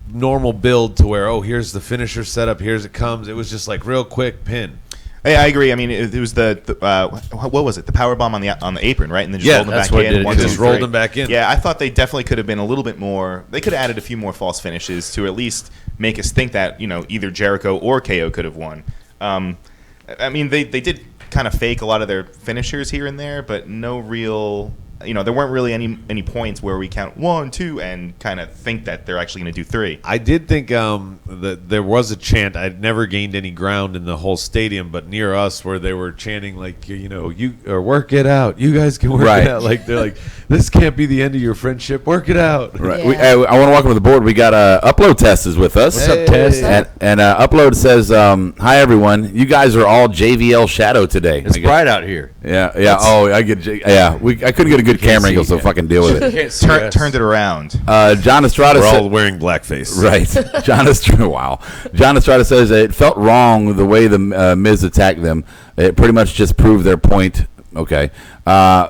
normal build to where, oh, here's the finisher setup, here's it comes. It was just like real quick pin. Hey, I agree. I mean, it was what was it? The power bomb on the apron, right? And then just rolled him that's back what in. did it. One, Just two, three. rolled him back in. Yeah, I thought they definitely could have been a little bit more. They could have added a few more false finishes to at least make us think that either Jericho or KO could have won. I mean, they did kind of fake a lot of their finishers here and there, but no real. There weren't really any points where we count 1, 2, and kind of think that they're actually going to do 3. I did think that there was a chant. I'd never gained any ground in the whole stadium, but near us where they were chanting like, you or work it out. You guys can work Right. it out. Like they're like, this can't be the end of your friendship. Work it out. Right. Yeah. I want to welcome to the board. We got Upload Test is with us. What's up, Test? And Upload says, "Hi everyone. You guys are all JVL Shadow today. It's bright out here. Yeah. Oh, I get. I couldn't get a good camera angle, so fucking deal with it. Turned it around. John Estrada We're all said, wearing blackface. right. John Estrada. Wow. John Estrada says it felt wrong the way the Miz attacked them. It pretty much just proved their point. Okay.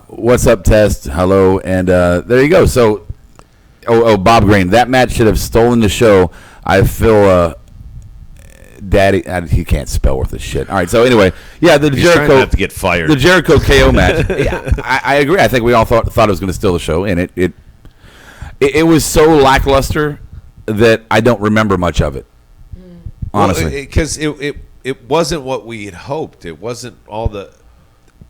What's up, Test? Hello, and there you go. So, Bob Green. That match should have stolen the show. I feel. Daddy, he can't spell worth a shit. All right, so anyway, yeah, the He's trying Jericho not to get fired. the Jericho KO match. Yeah, I agree. I think we all thought it was going to steal the show, and it was so lackluster that I don't remember much of it. Honestly, because it wasn't what we had hoped. It wasn't all the.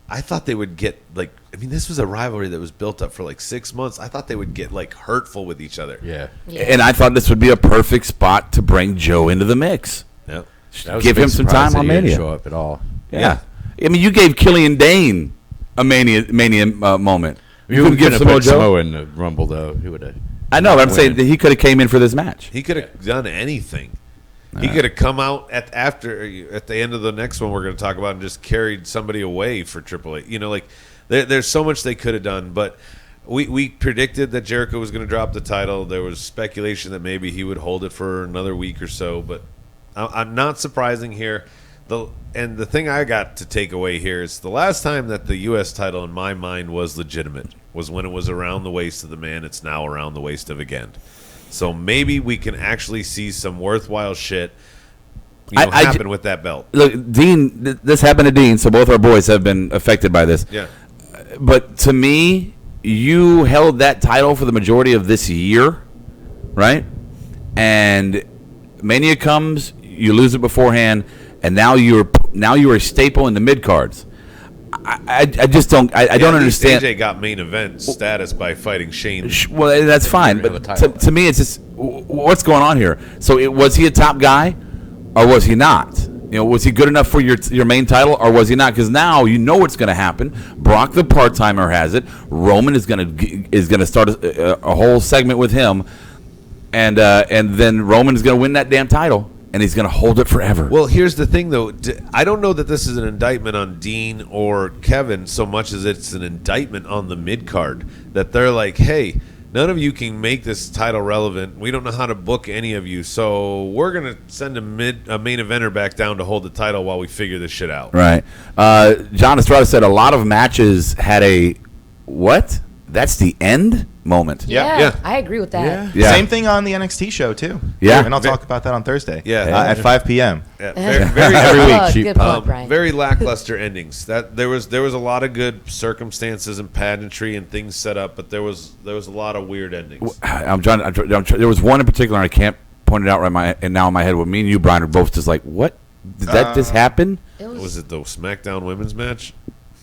I thought they would get like. I mean, this was a rivalry that was built up for like 6 months. I thought they would get like hurtful with each other. Yeah. and I thought this would be a perfect spot to bring Joe into the mix. Yep. That was Give a big him some surprise time on that he didn't Mania. show up at all. Yeah. I mean, you gave Killian Dane a Mania moment. You couldn't give have Samoa put Joe. Samoa in the Rumble though. He would have. I know, but I'm saying that he could have came in for this match. He could have done anything. He could have come out at the end of the next one we're going to talk about and just carried somebody away for Triple H. Like there's so much they could have done, but we predicted that Jericho was going to drop the title. There was speculation that maybe he would hold it for another week or so, but I'm not surprising here. And the thing I got to take away here is the last time that the U.S. title in my mind was legitimate was when it was around the waist of the man. It's now around the waist of a Gent. So maybe we can actually see some worthwhile shit happen with that belt. Look, Dean, this happened to Dean, so both our boys have been affected by this. Yeah. But to me, you held that title for the majority of this year, right? And Mania comes, you lose it beforehand, and now you're a staple in the mid cards. I just don't. I don't understand. AJ got main event status by fighting Shane. Well, that's fine, but to me, it's just what's going on here. So, was he a top guy, or was he not? Was he good enough for your main title, or was he not? Because now you know what's going to happen. Brock, the part timer, has it. Roman is going to start a whole segment with him, and then Roman is going to win that damn title. And he's going to hold it forever. Well, here's the thing, though. I don't know that this is an indictment on Dean or Kevin so much as it's an indictment on the mid-card. That they're like, hey, none of you can make this title relevant. We don't know how to book any of you. So we're going to send a main eventer back down to hold the title while we figure this shit out. Right. John Estrada said a lot of matches had a, what? That's the end moment. Yeah. I agree with that. Yeah. Same thing on the NXT show too. Yeah. And I'll talk about that on Thursday. Yeah. At 5 p.m. Yeah, very Every week. Oh, good point, Brian. very lackluster endings. That there was a lot of good circumstances and pageantry and things set up, but there was a lot of weird endings. I'm trying. There was one in particular, and I can't point it out now in my head. With me and you, Brian, are both just like, what? Did that just happen? Was it the SmackDown women's match?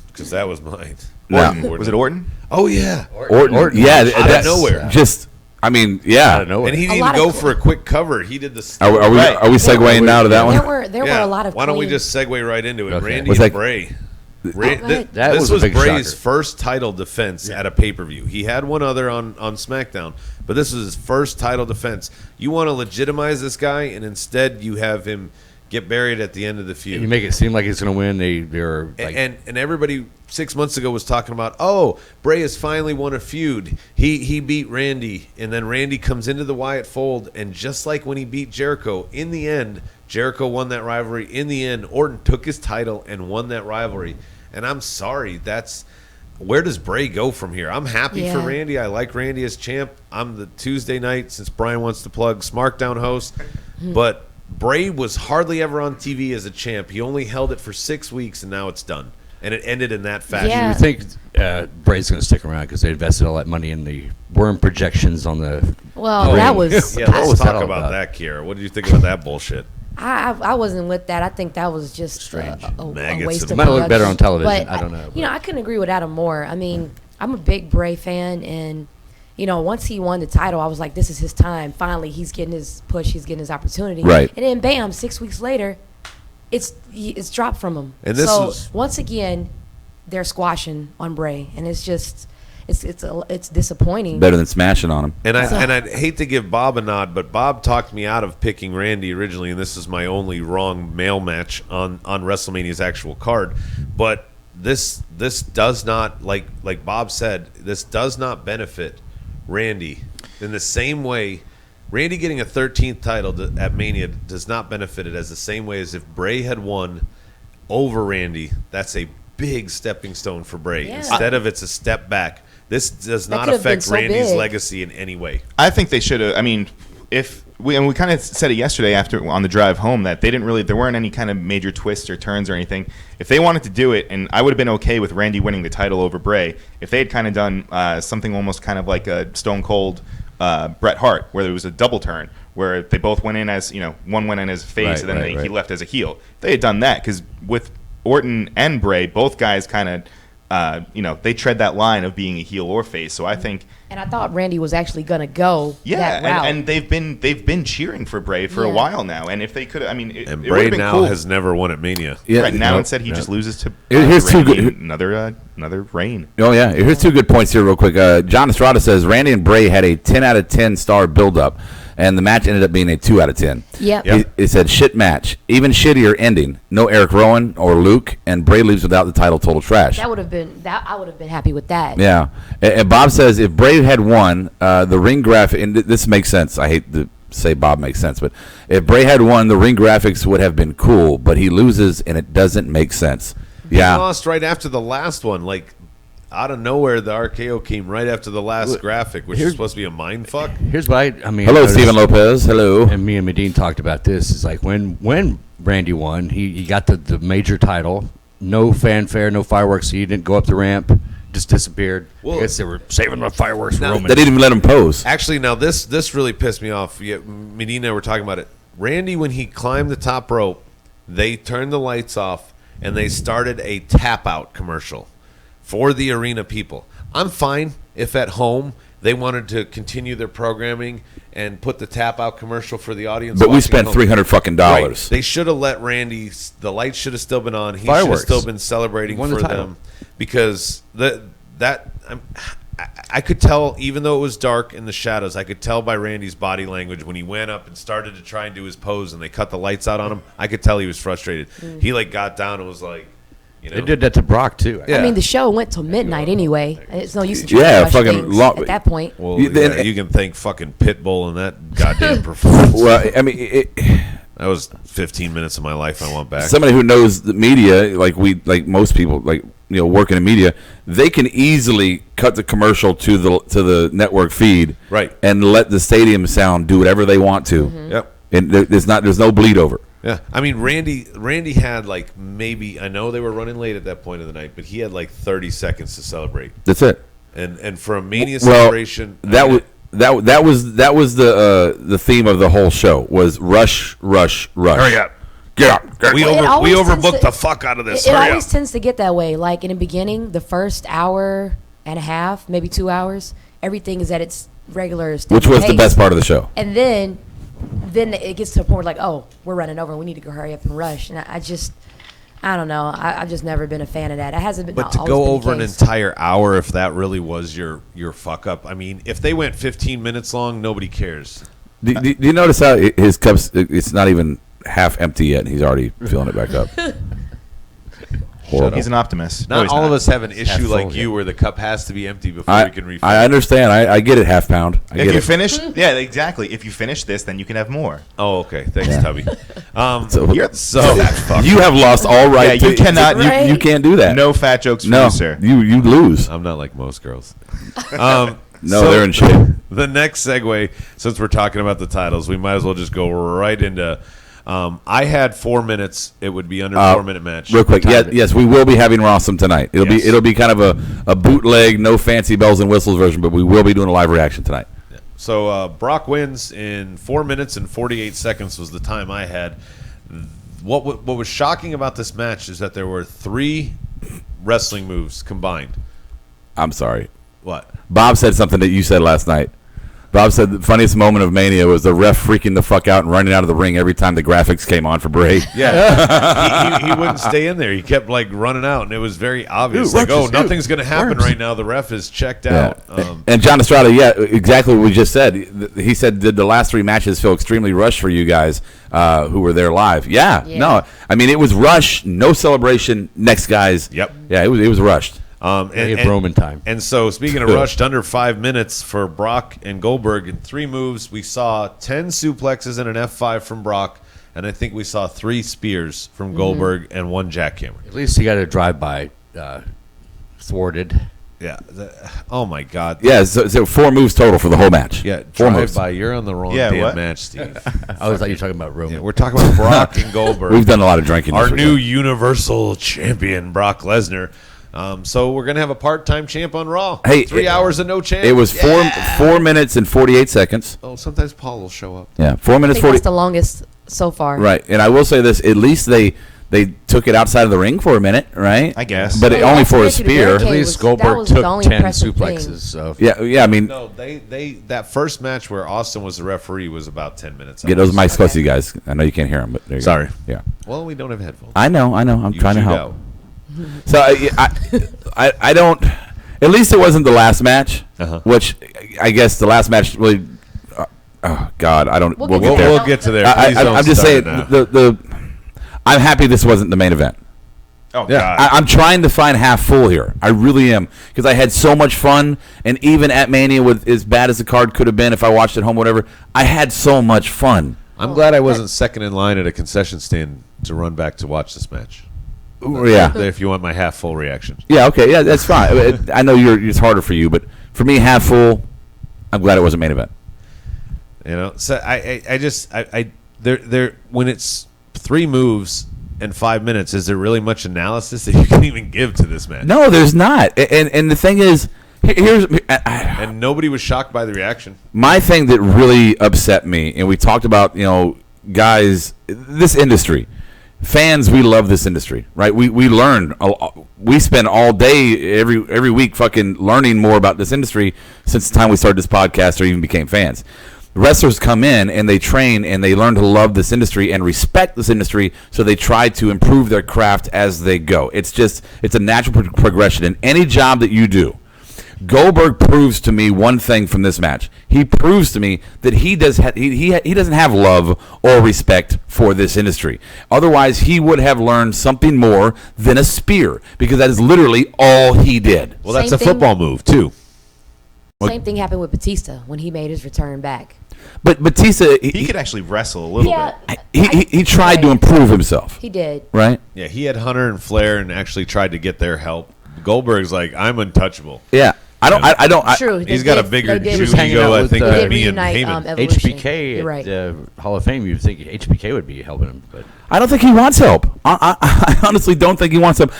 Because that was mine. No. Was it Orton? Oh yeah, Orton. Yeah. out of nowhere. Just, I mean, yeah. Out of nowhere. And he A didn't lot even of go for a quick cover. He did the. Are we segueing now to that one? There were a lot of. Why don't we clean- just segue right into it? Okay. Randy Was and that- Bray. ahead. That This was a was big Bray's shocker. first title defense at a pay-per-view. He had one other on SmackDown, but this was his first title defense. You want to legitimize this guy, and instead you have him get buried at the end of the feud. You make it seem like he's going to win. They're like, and everybody 6 months ago was talking about, oh, Bray has finally won a feud. He beat Randy, and then Randy comes into the Wyatt fold, and just like when he beat Jericho, in the end, Jericho won that rivalry. In the end, Orton took his title and won that rivalry. And I'm sorry, that's where does Bray go from here? I'm happy for Yeah. Randy. I like Randy as champ. I'm the Tuesday night, since Brian wants to plug, SmackDown host. But Bray was hardly ever on TV as a champ. He only held it for 6 weeks, and now it's done. And it ended in that fashion. Yeah. You think Bray's going to stick around because they invested all that money in the worm projections on the. Well, that was. Yeah, let's was that talk all about about? that, Kiera. What did you think about that bullshit? I wasn't with that. I think that was just Strange. a Maggots waste and- of Might look production. better on television. But I don't know, You know, I couldn't agree with Adam more. I mean, I'm a big Bray fan, and you know, once he won the title, I was like, this is his time. Finally, he's getting his push. He's getting his opportunity. Right. And then, bam! 6 weeks later, it's dropped from him. And this so was- once again, they're squashing on Bray, and it's just it's disappointing. Better than smashing on him. And I'd hate to give Bob a nod, but Bob talked me out of picking Randy originally, and this is my only wrong male match on WrestleMania's actual card. But this does not, like Bob said, this does not benefit Randy in the same way. Randy getting a 13th title at Mania does not benefit it as the same way as if Bray had won over Randy. That's a big stepping stone for Bray. Yeah. Instead of it's a step back. This does That not could have been affect so Randy's big. legacy in any way. I think they should have. I mean, if we kind of said it yesterday after on the drive home that there weren't any kind of major twists or turns or anything. If they wanted to do it, and I would have been okay with Randy winning the title over Bray, if they had kind of done something almost kind of like a Stone Cold Bret Hart, where there was a double turn, where they both went in as, one went in as a face, and then he left as a heel. If they had done that, because with Orton and Bray, both guys kind of, they tread that line of being a heel or face. So I think, and I thought Randy was actually going to go that route. and they've been cheering for Bray for a while now. And if they could, I mean, it And would Bray have been now cool. has never won at Mania. Yeah, Right now, no, instead he just loses to Here's two Randy good- in another reign. Oh yeah, here's two good points here, real quick. John Estrada says Randy and Bray had a 10 out of 10 star build-up, and the match ended up being a 2 out of 10. Yep. He said shit match, even shittier ending. No Eric Rowan or Luke, and Bray leaves without the title. Total trash. That would have been I would have been happy with that. Yeah, and Bob says if Bray had won, the ring graphic, and this makes sense. I hate to say Bob makes sense, but if Bray had won, the ring graphics would have been cool. But he loses, and it doesn't make sense. Yeah, He lost right after the last one. Like, out of nowhere, the RKO came right after the last graphic, which is supposed to be a mind fuck. Here's what I mean. hello, noticed- Stephen Lopez. Hello. And me and Medine talked about this. It's like when Randy won, he got the major title. No fanfare, no fireworks. He didn't go up the ramp. Just disappeared. Well, I guess they were saving the fireworks for now- Roman. They didn't even let him pose. Actually, now this really pissed me off. Yeah, Medina were talking about it. Randy, when he climbed the top rope, they turned the lights off and they started a tap out commercial for the arena people. I'm fine if at home they wanted to continue their programming and put the tap out commercial for the audience. But we watching spent at home. $300 fucking Right. dollars. They should have let Randy. The lights should have still been on. He should Fireworks. have still been celebrating Won the for title. them, because I could tell, even though it was dark in the shadows, I could tell by Randy's body language when he went up and started to try and do his pose, and they cut the lights out on him. I could tell he was frustrated. He got down and was like, They did that to Brock too. Yeah. I mean, the show went till midnight anyway. It's no use to try Yeah, to rush fucking things long- at that point. Well, You- then- you can thank fucking Pitbull and that goddamn performance. Well, I mean, That was 15 minutes of my life I want back. somebody who knows the media, like most people, working in media, they can easily cut the commercial to the network feed, Right. and let the stadium sound do whatever they want to. Yep. And there's no bleed over. Yeah, I mean Randy had maybe, I know they were running late at that point of the night, but he had 30 seconds to celebrate, That's it. and for a Mania Well, celebration, that was the theme of the whole show was rush. hurry up, Get up. Get we up. Well, it always tends overbooked to- the fuck out of this. It Hurry always up. tends to get that way. Like in the beginning, the first hour and a half, maybe 2 hours, everything is at its regular Which standard was the pace. best part of the show. And then it gets to a point where oh, we're running over. We need to go hurry up and rush. And I don't know. I've just never been a fan of that. It hasn't been. But to always go been the over an case. entire hour, if that really was your fuck up, I mean, if they went 15 minutes long, nobody cares. Do you notice how his cups? It's not even half empty yet, and he's already filling it back up. Horrible. He's an optimist. No, Not he's all not. of us have an issue full, like you yeah. where the cup has to be empty before we can refill. I understand. I get it, half pound. I If get you it. finish, yeah, exactly. If you finish this, then you can have more. Oh, okay. Thanks, Tubby. So, So you have lost all right. Yeah, you cannot. You can't do that. No fat jokes for no, you, sir. you lose. I'm not like most girls. No, they're in shape. The next segue, since we're talking about the titles, we might as well just go right into. I had 4 minutes. It would be under 4 minute match. Real quick, yes, we will be having Rawsome tonight. Yes. It'll be kind of a bootleg, no fancy bells and whistles version, but we will be doing a live reaction tonight. So Brock wins in 4 minutes and 48 seconds was the time I had. What was shocking about this match is that there were 3 wrestling moves combined. I'm sorry. What? Bob said something that you said last night. Bob said the funniest moment of Mania was the ref freaking the fuck out and running out of the ring every time the graphics came on for Bray. Yeah, he wouldn't stay in there. He kept like running out, and it was very obvious. Dude, Nothing's going to happen right now. The ref is checked out. And John Estrada, exactly what we just said. He said, did the last 3 matches feel extremely rushed for you guys who were there live? Yeah. No, I mean, it was rushed, no celebration, next guys. Yep. Yeah, it was rushed. They have Roman time. And so, speaking of rushed, under 5 minutes for Brock and Goldberg in 3 moves, we saw 10 suplexes and an F5 from Brock, and I think we saw 3 spears from Goldberg and 1 jackhammer. At least he got a drive-by thwarted. Yeah. Oh, my God. Yeah, so 4 moves total for the whole match. Yeah, 4 moves. drive-by. You're on the wrong Yeah, damn what? match, Steve. I always thought you were talking about Roman. Yeah, we're talking about Brock and Goldberg. We've done a lot of drinking. Our this new weekend. Universal Champion, Brock Lesnar. So we're gonna have a part-time champ on Raw. Hey, 3 hours of no champ. It was 4 minutes and 48 seconds. Oh, sometimes Paul will show up. Yeah, 4 I minutes think 40. that's the longest so far. Right, and I will say this: at least they took it outside of the ring for a minute, right? I guess. but Yeah, only that's for a connected to spear. barricade. At least was- that Goldberg was the took only 10 impressive thing. suplexes. So Yeah, I mean, No, they that first match where Austin was the referee was about 10 minutes. yeah, those mics close to you guys. I know you can't hear them, but there you Sorry. go. Yeah, Well, we don't have headphones. I know. I'm You trying to shoot help. out. So I don't. At least it wasn't the last match, which I guess the last match really. Oh God, I don't. We'll get there. We'll get to there. I, Please don't I'm just start saying now. I'm happy this wasn't the main event. Oh, Yeah. God. I'm trying to find half full here. I really am, because I had so much fun, and even at Mania, with as bad as the card could have been, if I watched at home, whatever, I had so much fun. I'm glad I wasn't second in line at a concession stand to run back to watch this match. Yeah, If you want my half full reaction. yeah, okay, yeah, that's fine. I know it's harder for you, but for me, half full. I'm glad it wasn't main event. You know, so there when it's 3 moves in 5 minutes, is there really much analysis that you can even give to this match? No, there's not. And the thing is, here's And nobody was shocked by the reaction. my thing that really upset me, and we talked about, guys, this industry. Fans, we love this industry, right? We learn. We spend all day every week fucking learning more about this industry since the time we started this podcast or even became fans. Wrestlers come in and they train and they learn to love this industry and respect this industry, so they try to improve their craft as they go. It's a natural progression in any job that you do. Goldberg proves to me one thing from this match. He proves to me that he doesn't have love or respect for this industry. Otherwise, he would have learned something more than a spear, because that is literally all he did. Well, that's Same a thing- football move too. Same thing happened with Batista when he made his return back. But Batista, He could actually wrestle a little bit. he tried to improve himself, He did. right? Yeah, he had Hunter and Flair and actually tried to get their help. Goldberg's like, I'm untouchable. Yeah. I don't. True. He's they got a did- bigger they did Jew was hanging out ego, I with, think, they than did me and reunite, Heyman. Evolution. HBK You're right. at the Hall of Fame, you'd think HBK would be helping him, but I don't think he wants help. I honestly don't think he wants help.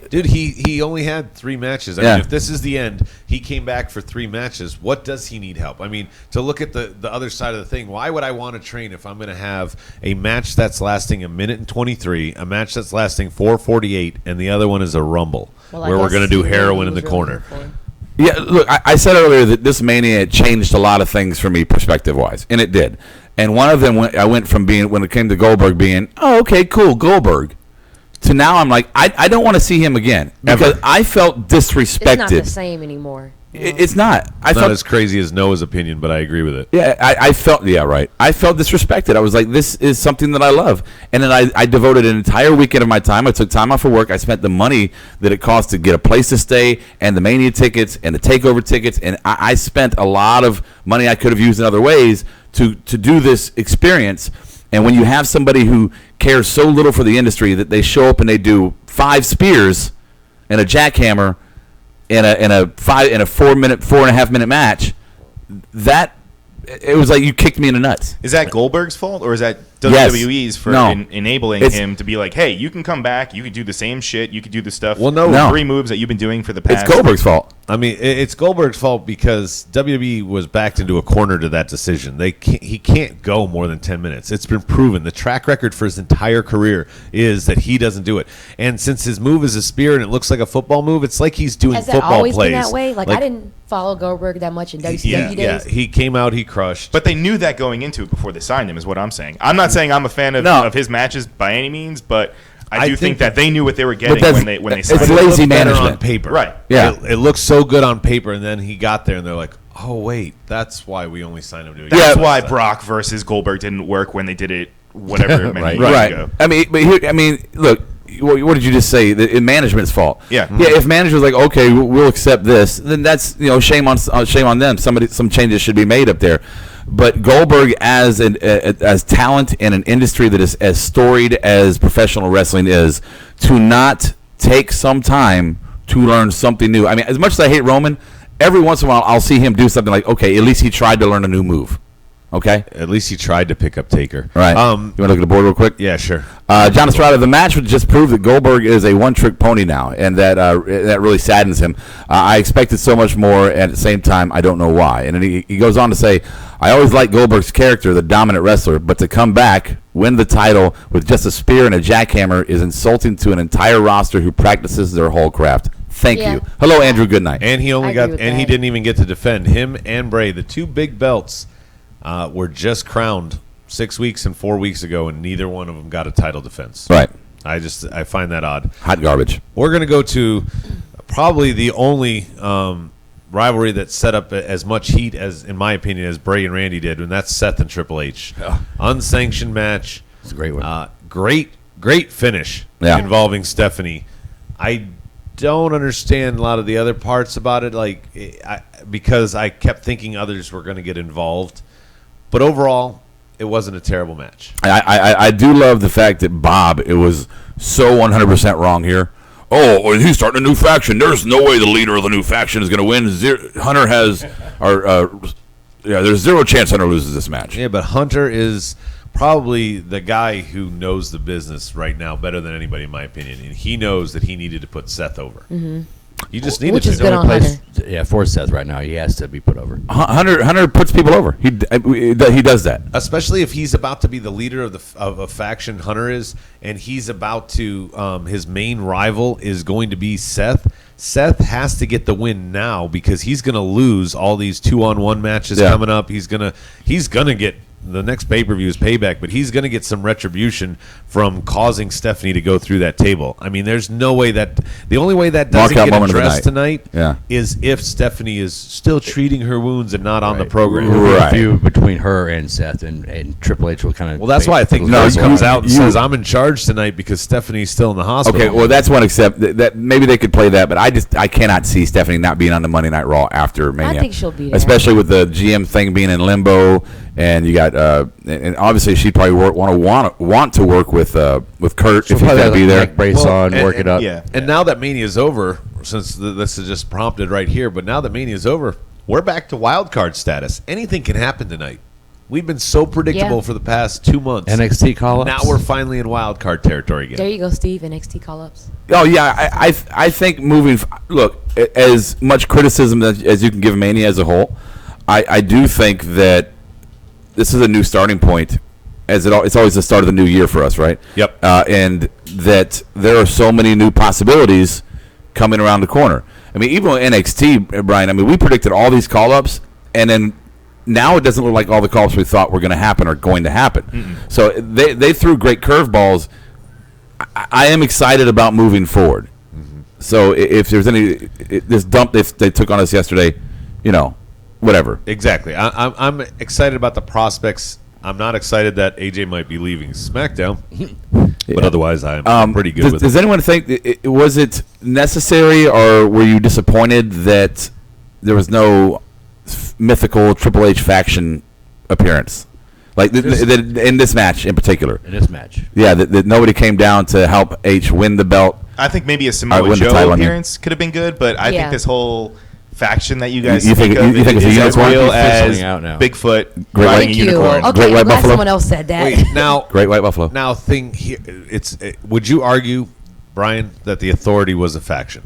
Dude, he only had 3 matches. I Yeah. mean, if this is the end, he came back for 3 matches. What does he need help? I mean, to look at the other side of the thing, why would I want to train if I'm going to have a match that's lasting 1:23, a match that's lasting 4:48, and the other one is a Rumble, Well, I where we're guess going to do he heroin in was the really corner? good for him. Yeah, look, I said earlier that this Mania changed a lot of things for me perspective-wise, and it did. And one of them, I went from being, when it came to Goldberg, being, oh, okay, cool, Goldberg, to now I'm like, I don't want to see him again because I felt disrespected. It's not the same anymore. It's not. I Not felt as crazy as Noah's opinion, but I agree with it. Yeah, I felt, right. I felt disrespected. I was like, this is something that I love. And then I devoted an entire weekend of my time. I took time off of work. I spent the money that it cost to get a place to stay and the Mania tickets and the TakeOver tickets. And I spent a lot of money I could have used in other ways to do this experience. And when you have somebody who cares so little for the industry that they show up and they do 5 spears and a jackhammer in a 4.5 minute match, that it was like you kicked me in the nuts. Is that Goldberg's fault, or is that Yes. WWE's for No. enabling It's- him to be like, hey, you can come back, you can do the same shit, you can do the stuff, Well, no. 3 moves that you've been doing for the past. It's Goldberg's fault. I mean, it's Goldberg's fault because WWE was backed into a corner to that decision. He can't go more than 10 minutes. It's been proven. The track record for his entire career is that he doesn't do it. And since his move is a spear and it looks like a football move, it's like he's doing Has that football always plays. been that way? Like I didn't follow Goldberg that much in WCW Yeah, days. he came out, he crushed. But they knew that going into it before they signed him, is what I'm saying. I'm not saying I'm a fan of his matches by any means, but I do think that they knew what they were getting when they it's signed It's him. It lazy looked better management. on paper. Right. Yeah. It looks so good on paper, and then he got there, and they're like, oh, wait, that's why we only signed him to That's Yeah. why Brock versus Goldberg didn't work when they did it whatever many Right. years Right. ago. I mean, look. What did you just say? It's management's fault. Yeah. Yeah. If manager's like, okay, we'll accept this, then that's shame on them. Some changes should be made up there. But Goldberg as talent in an industry that is as storied as professional wrestling is, to not take some time to learn something new. I mean, as much as I hate Roman, every once in a while I'll see him do something like, okay, at least he tried to learn a new move. Okay. At least he tried to pick up Taker. Right. You want to look at the board real quick? Yeah, sure. John Estrada, the match would just prove that Goldberg is a one-trick pony now, and that really saddens him. I expected so much more, and at the same time, I don't know why. And then he goes on to say, I always liked Goldberg's character, the dominant wrestler, but to come back, win the title with just a spear and a jackhammer is insulting to an entire roster who practices their whole craft. Thank Yeah. you. Hello, Andrew Goodnight. And he only I got, agree with and he that. didn't even get to defend him and Bray. The 2 big belts were just crowned 6 weeks and 4 weeks ago, and neither one of them got a title defense. Right. I find that odd. Hot garbage. We're going to go to probably the only rivalry that set up as much heat as, in my opinion, as Bray and Randy did, and that's Seth and Triple H. Unsanctioned match. It's a great one. Great finish involving Stephanie. I don't understand a lot of the other parts about it, because I kept thinking others were going to get involved. But overall, it wasn't a terrible match. I do love the fact that Bob, it was so 100% wrong here. Oh, well, he's starting a new faction. There's no way the leader of the new faction is going to win. Hunter has, there's zero chance Hunter loses this match. Yeah, but Hunter is probably the guy who knows the business right now better than anybody, in my opinion. And he knows that he needed to put Seth over. Mm-hmm. You just needed Which to. is good on Hunter. Yeah, for Seth right now, he has to be put over. Hunter puts people over. He does that. Especially if he's about to be the leader of a faction, Hunter is, and he's about to, his main rival is going to be Seth. Seth has to get the win now because he's going to lose all these 2-on-1 matches coming up. He's gonna get the next pay-per-view is Payback, but he's going to get some retribution from causing Stephanie to go through that table. I mean, there's no way the only way that doesn't Knockout get moment of the addressed night. tonight is if Stephanie is still treating her wounds and not on the program. Right. A few between her and Seth and Triple H will kind of. Well, that's why I think Vince comes out and says, I'm in charge tonight because Stephanie's still in the hospital. Okay, well, that's one except that maybe they could play that, but I cannot see Stephanie not being on the Monday Night Raw after Mania. I think she'll be there. Especially with the GM thing being in limbo, and you got and obviously she'd probably want to work with Kurt if he's going to be there. Neck brace on, work it up. Yeah. And now that Mania's over, since this is just prompted right here, but now that Mania's over, we're back to wild card status. Anything can happen tonight. We've been so predictable for the past 2 months. NXT call-ups. Now we're finally in wild card territory again. There you go, Steve. NXT call-ups. Oh yeah, I think look, as much criticism as you can give Mania as a whole, I do think that this is a new starting point. It's always the start of the new year for us, right? Yep. And that there are so many new possibilities coming around the corner. I mean, even with NXT, Brian, I mean, we predicted all these call-ups, and then now it doesn't look like all the call-ups we thought were going to happen are going to happen. Mm-mm. So they threw great curveballs. I am excited about moving forward. So if there's this dump they took on us yesterday, whatever. Exactly. I'm excited about the prospects. I'm not excited that AJ might be leaving SmackDown, but otherwise I'm pretty good with it. Does anyone think was it necessary, or were you disappointed that there was no mythical Triple H faction appearance, like in this match in particular? In this match, yeah, that nobody came down to help H win the belt. I think maybe a Samoa Joe appearance could have been good, but I think this whole faction that you guys think it's a is as unicorn? real as Bigfoot riding a unicorn. Okay, Great White I'm glad Buffalo. someone else said that. Wait, now Great White Buffalo. Now, would you argue, Brian, that the Authority was a faction?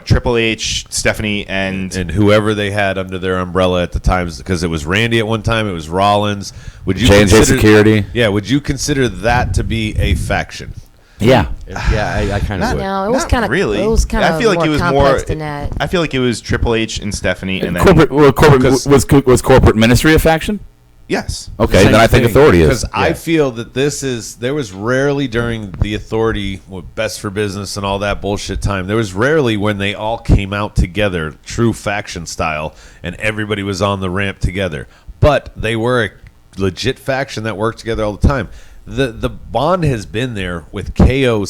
Triple H, Stephanie, and whoever they had under their umbrella at the times, because it was Randy at one time, it was Rollins. Would you J&J consider Security? Yeah, would you consider that to be a faction? Yeah. I kind of would. No, it was kind of really. It was kind of I feel like more it was complex more than that. I feel like it was Triple H and Stephanie, and then Corporate was corporate ministry a faction? yes. Okay, Same then I think thing. Authority is. Because I feel that there was rarely during the Authority, Best for Business and all that bullshit time, there was rarely when they all came out together, true faction style, and everybody was on the ramp together. But they were a legit faction that worked together all the time. The bond has been there with KO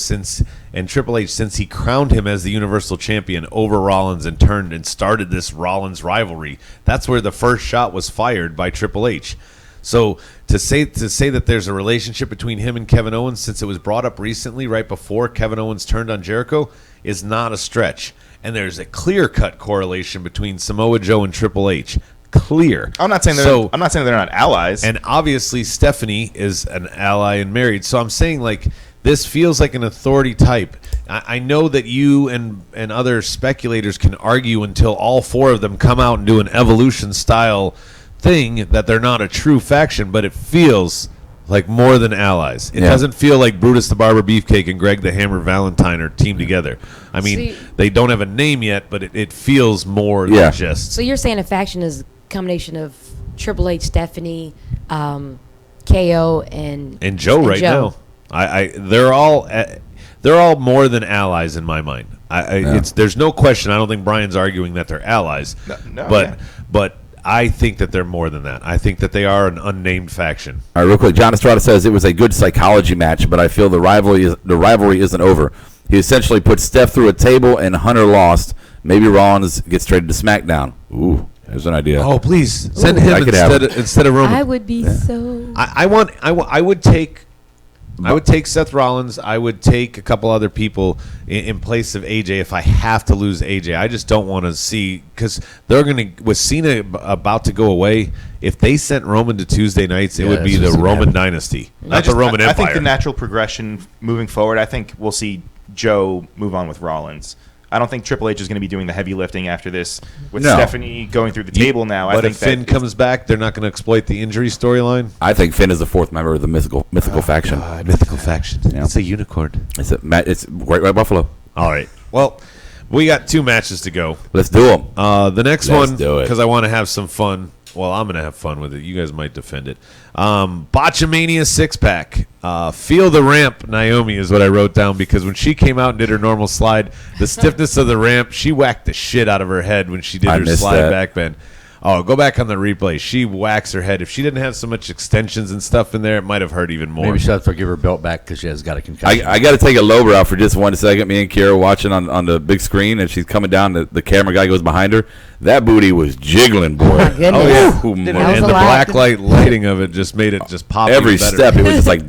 and Triple H since he crowned him as the Universal Champion over Rollins and turned and started this Rollins rivalry. That's where the first shot was fired by Triple H. So to say that there's a relationship between him and Kevin Owens, since it was brought up recently, right before Kevin Owens turned on Jericho, is not a stretch. And there's a clear-cut correlation between Samoa Joe and Triple H. Clear. I'm not saying they're not allies. And obviously Stephanie is an ally and married. So I'm saying, like, this feels like an Authority type. I know that you and other speculators can argue until all four of them come out and do an Evolution style thing that they're not a true faction, but it feels like more than allies. It doesn't feel like Brutus the Barber Beefcake and Greg the Hammer Valentine are teamed together. I mean, they don't have a name yet, but it feels more than just. So you're saying a faction is a combination of Triple H, Stephanie, KO, and Joe right now. They're all more than allies in my mind. There's no question. I don't think Brian's arguing that they're allies. But I think that they're more than that. I think that they are an unnamed faction. All right, real quick. John Estrada says it was a good psychology match, but I feel the rivalry isn't over. He essentially put Steph through a table, and Hunter lost. Maybe Rollins gets traded to SmackDown. Ooh, there's an idea. Oh, please send him instead of Roman. I would be so. I would take Seth Rollins. I would take a couple other people in place of AJ if I have to lose AJ. I just don't want to see, because they're going to, with Cena about to go away, if they sent Roman to Tuesday nights, it would be the Roman dynasty, not the Roman Empire. I think the natural progression moving forward, I think we'll see Joe move on with Rollins. I don't think Triple H is going to be doing the heavy lifting after this with Stephanie going through the table now. But if Finn comes back, they're not going to exploit the injury storyline? I think Finn is the fourth member of the mythical faction. Mythical faction. Yeah. It's a unicorn. It's Great White Buffalo. All right. Well, we got 2 matches to go. Let's do them. The next Let's one, do it. because I want to have some fun. Well, I'm going to have fun with it. You guys might defend it. Botchamania 6-pack. Feel the ramp, Naomi, is what I wrote down, because when she came out and did her normal slide, the stiffness of the ramp, she whacked the shit out of her head when she did her slide back bend. Oh, go back on the replay. She whacks her head. If she didn't have so much extensions and stuff in there, it might have hurt even more. Maybe she'll have to give her belt back because she has got a concussion. I got to take a lowbrow for just 1 second. Me and Kira watching on the big screen, and she's coming down. The camera guy goes behind her. That booty was jiggling, boy. My goodness. Oh, yeah. That And was the a lot. black lighting of it just made it just pop Every even better. step, it was just like.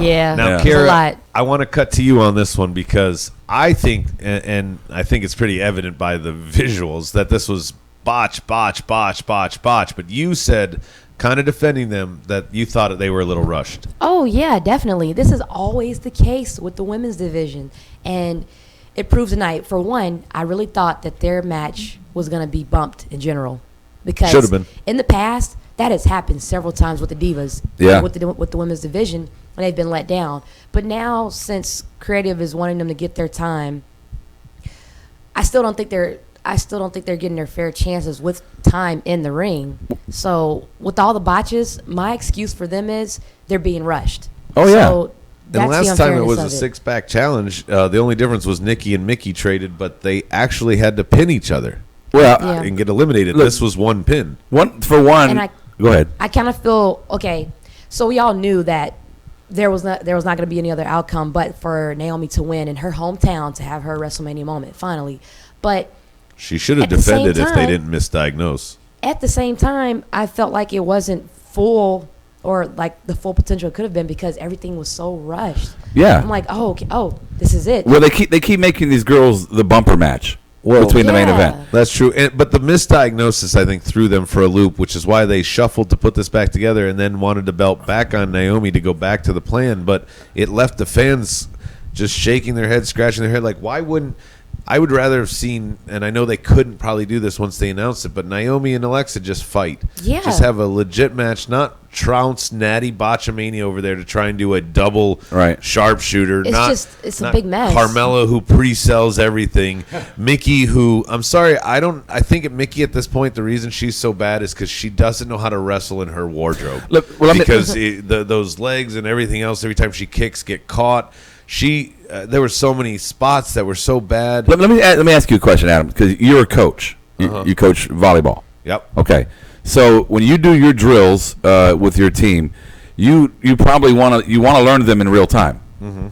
Yeah. Now, It was a Kira, lot. I want to cut to you on this one, because I think, and I think it's pretty evident by the visuals, that this was botch. But you said, kind of defending them, that you thought they were a little rushed. Oh, yeah, definitely. This is always the case with the women's division. And it proves tonight. For one, I really thought that their match was going to be bumped in general. Because Should have been. In the past, that has happened several times with the Divas. Yeah. With the women's division, and they've been let down. But now, since Creative is wanting them to get their time, I still don't think they're getting their fair chances with time in the ring. So with all the botches, my excuse for them is they're being rushed. Oh, yeah. So And that's last the time it unfairness was a of six-pack challenge. The only difference was Nikki and Mickey traded, but they actually had to pin each other Well, Yeah. and get eliminated. Look- This was one pin. one. And Go ahead. I kind of feel okay. So we all knew that there was not going to be any other outcome, but for Naomi to win in her hometown to have her WrestleMania moment finally. But She should have At the same defended if they time- didn't misdiagnose. at the same time, I felt like it wasn't full or like the full potential it could have been because everything was so rushed. Yeah. I'm like, oh, okay, this is it. Well, they keep making these girls the bumper match between the main Yeah. event. That's true. But the misdiagnosis, I think, threw them for a loop, which is why they shuffled to put this back together and then wanted the belt back on Naomi to go back to the plan. But it left the fans just shaking their heads, scratching their head. Like, why wouldn't I would rather have seen, and I know they couldn't probably do this once they announced it, but Naomi and Alexa just fight. Yeah. Just have a legit match, not trounce Natty Botchamania over there to try and do a double Right. sharpshooter. It's a big mess. Carmella, who pre-sells everything. Mickey, who, I'm sorry, I think Mickey at this point, the reason she's so bad is because she doesn't know how to wrestle in her wardrobe. Look, well, I mean- because those legs and everything else, every time she kicks, get caught. There were so many spots that were so bad. Let me ask you a question, Adam, because you're a coach. You coach volleyball. Yep. Okay. So when you do your drills with your team, you probably want to learn them in real time.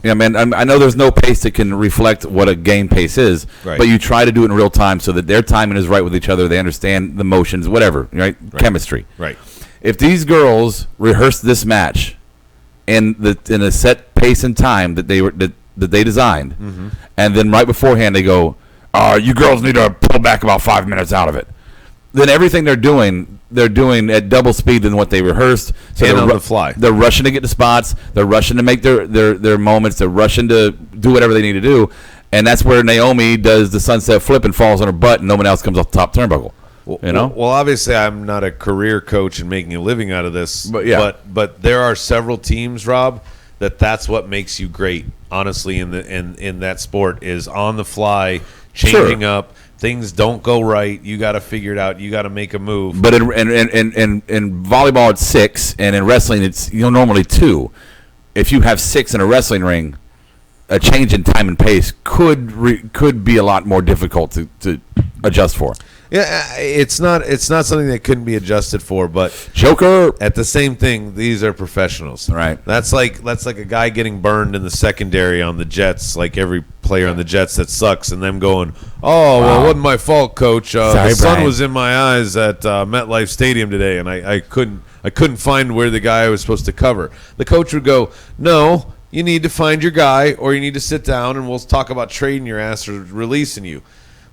Yeah, I know there's no pace that can reflect what a game pace is, Right. but you try to do it in real time so that their timing is right with each other. They understand the motions, whatever, right? Chemistry. Right. If these girls rehearse this match in a set pace and time that they designed, and then right beforehand they go, you girls need to pull back about 5 minutes out of it. Then everything they're doing at double speed than what they rehearsed. So And they're on the fly. They're rushing to get to spots. They're rushing to make their moments. They're rushing to do whatever they need to do. And that's where Naomi does the sunset flip and falls on her butt, and no one else comes off the top turnbuckle. You know? Well, obviously, I'm not a career coach and making a living out of this. But, yeah. But there are several teams, Rob, that's what makes you great. Honestly, in that sport is on the fly, changing Sure. up. Things don't go right. You got to figure it out. You got to make a move. But in volleyball it's 6, and in wrestling it's normally 2. If you have 6 in a wrestling ring, a change in time and pace could be a lot more difficult to adjust for. Yeah, it's not something that couldn't be adjusted for, but Joker. at the same thing, these are professionals. Right. That's like a guy getting burned in the secondary on the Jets, like every player on the Jets that sucks, and them going, "Oh, well, it wasn't my fault, coach. The Sorry, sun Brian. was in my eyes at MetLife Stadium today, and I couldn't find where the guy I was supposed to cover." The coach would go, "No, you need to find your guy, or you need to sit down, and we'll talk about trading your ass or releasing you."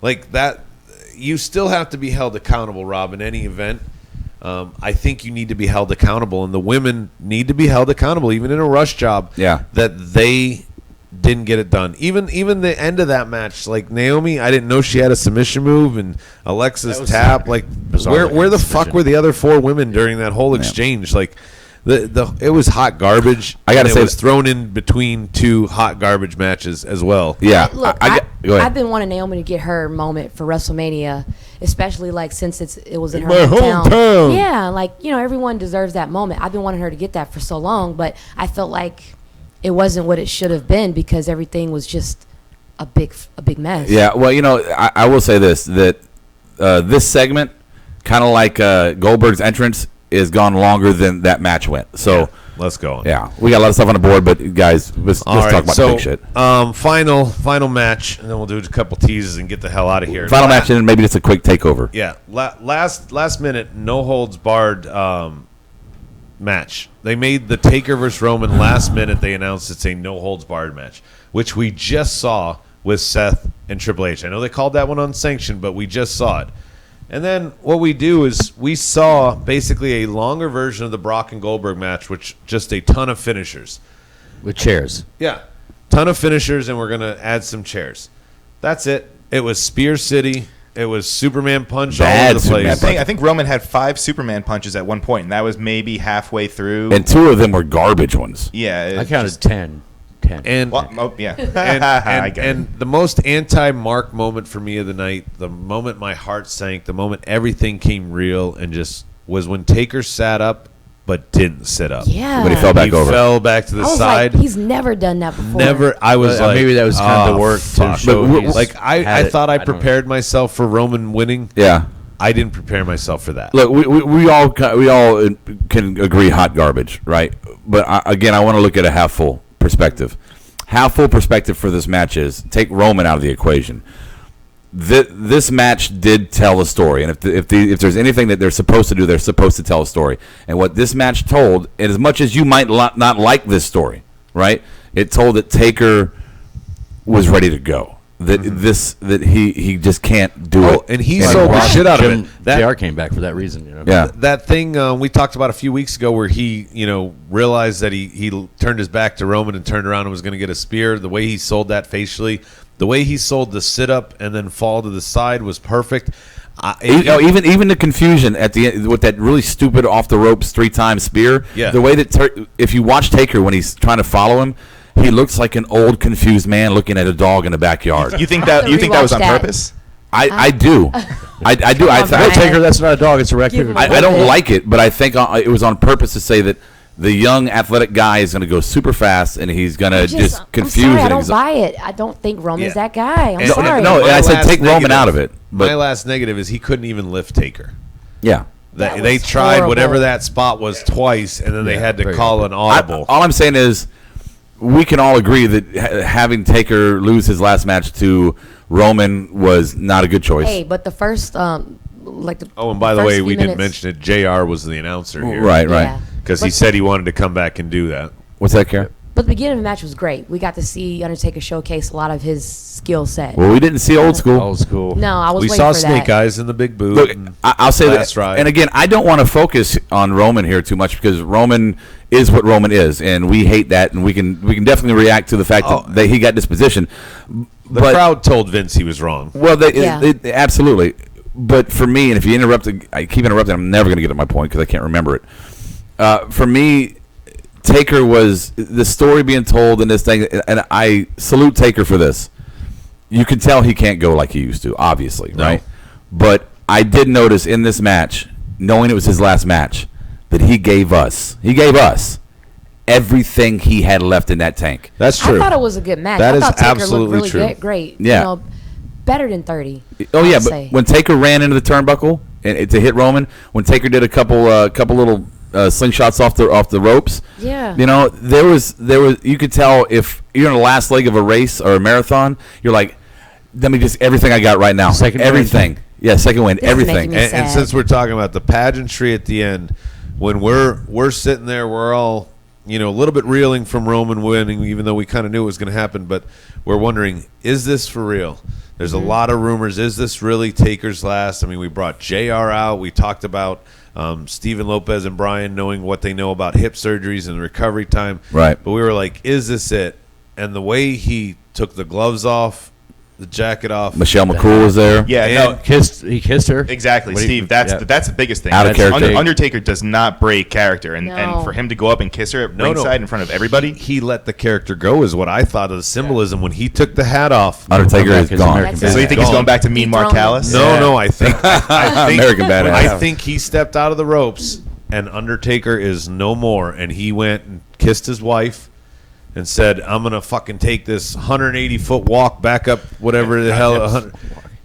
Like that. You still have to be held accountable, Rob, in any event. I think you need to be held accountable, and the women need to be held accountable, even in a rush job. Yeah. That they didn't get it done. Even the end of that match, like Naomi, I didn't know she had a submission move, and Alexa's tap. Like, where the fuck were the other 4 women during that whole exchange? Like, it was hot garbage. I gotta and say it was thrown in between 2 hot garbage matches as well. Yeah. Look, go ahead. I've been wanting Naomi to get her moment for WrestleMania, especially like since it was in her My hometown. hometown. Yeah, like everyone deserves that moment. I've been wanting her to get that for so long, but I felt like it wasn't what it should have been because everything was just a big mess. Yeah, well, I will say this, that this segment, kind of like Goldberg's entrance, is gone longer than that match went. So, Let's go. yeah, we got a lot of stuff on the board, but guys, let's All talk right, about so, the big shit. Final match, and then we'll do a couple teases and get the hell out of here. Final match, and then maybe just a quick takeover. Yeah, last minute, no holds barred match. They made the Taker versus Roman last minute. They announced it's a no holds barred match, which we just saw with Seth and Triple H. I know they called that one unsanctioned, but we just saw it. And then what we do is we saw basically a longer version of the Brock and Goldberg match, which just a ton of finishers. With chairs. Yeah, ton of finishers, and we're going to add some chairs. That's it. It was Spear City. It was Superman punch all Bad over the place. Superman I think Roman had 5 Superman punches at one point, and that was maybe halfway through. And 2 of them were garbage ones. Yeah, I counted 10. 10. And yeah. and, I get it. and the most anti-Mark moment for me of the night, the moment my heart sank, the moment everything came real and just was when Taker sat up but didn't sit up. Yeah. When he fell back He over. fell back to the I was side. like, he's never done that before. Never. I was like, maybe that was kind of the work to fuck. show. But he's Like had I it. thought I don't- prepared myself for Roman winning. Yeah. I didn't prepare myself for that. Look, we all can agree hot garbage, right? But again, I want to look at a half full perspective. Half full perspective for this match is take Roman out of the equation. This match did tell a story, and if there's anything that they're supposed to do, they're supposed to tell a story. And what this match told, and as much as you might not like this story, right? It told that Taker was ready to go. That he just can't do it. And he anymore. sold the shit out of Jim it. That JR came back for that reason. You know? Yeah. that thing we talked about a few weeks ago where he, realized that he turned his back to Roman and turned around and was going to get a spear. The way he sold that facially, the way he sold the sit up and then fall to the side was perfect. Even the confusion at the end with that really stupid off the ropes 3-time spear. Yeah. The way that if you watch Taker when he's trying to follow him, he looks like an old confused man looking at a dog in the backyard. You think that was on Rewatch that. purpose? I do. I do. Come on, Brian. Taker, that's not a dog. It's a raccoon. I don't like it, but I think it was on purpose to say that the young athletic guy is going to go super fast and he's going to just confuse. I'm sorry, I and don't buy it. I don't think Roman's that guy. I'm sorry. No, and I said last take Roman negative- out of it. My But last negative is he couldn't even lift Taker. yeah. That They was tried horrible. whatever that spot was twice, and then they had to very call an audible. All I'm saying is we can all agree that having Taker lose his last match to Roman was not a good choice. Hey, but the first, and by the first way, few we didn't minutes- mention it. JR was the announcer here. Right. Yeah. Because he But- said he wanted to come back and do that. What's that, Karen? But the beginning of the match was great. We got to see Undertaker showcase a lot of his skill set. Well, we didn't see old school. Old school. No, I was We waiting saw for Snake that. Eyes in the big boot. Look, and I'll say last that. ride. And again, I don't want to focus on Roman here too much because Roman is what Roman is, and we hate that, and we can definitely react to the fact that he got disposition. the crowd told Vince he was wrong. Well, Yeah. they absolutely. But for me, and if you interrupt, I keep interrupting. I'm never going to get to my point because I can't remember it. For me, Taker was the story being told in this thing, and I salute Taker for this. You can tell he can't go like he used to, obviously, No. right? But I did notice in this match, knowing it was his last match, that he gave us everything he had left in that tank. That's true. I thought it was a good match. That I is thought Taker absolutely looked true. really great. Yeah. Better than 30. Oh yeah, I'd but say. when Taker ran into the turnbuckle and to hit Roman, when Taker did a couple little slingshots off the ropes, Yeah. there was you could tell if you're in the last leg of a race or a marathon, you're like, let me just everything I got right now, Second win. everything, yeah, second win, This is everything. making me And sad. since we're talking about the pageantry at the end, when we're sitting there, we're all a little bit reeling from Roman winning, even though we kind of knew it was going to happen. But we're wondering, is this for real? There's a lot of rumors. Is this really Taker's last? I mean, we brought JR out. We talked about Steven Lopez and Brian knowing what they know about hip surgeries and recovery time. Right. But we were like, is this it? And the way he took the gloves off, the jacket off. Michelle McCool was there. Yeah, And no, He kissed her. exactly, What do you- Steve. That's yeah. that's the biggest thing. Out of character. Undertaker does not break character, and No. for him to go up and kiss her at No, ringside in front of everybody. He let the character go, is what I thought of the symbolism when he took the hat off. Undertaker Come is back as gone. American That's So you think he's going back to Mean Mark Dethroned. Callis? No, I think I think American Badass. I think he stepped out of the ropes, and Undertaker is no more. And he went and kissed his wife, and said, "I'm gonna fucking take this 180-foot walk back up whatever the hell." 100,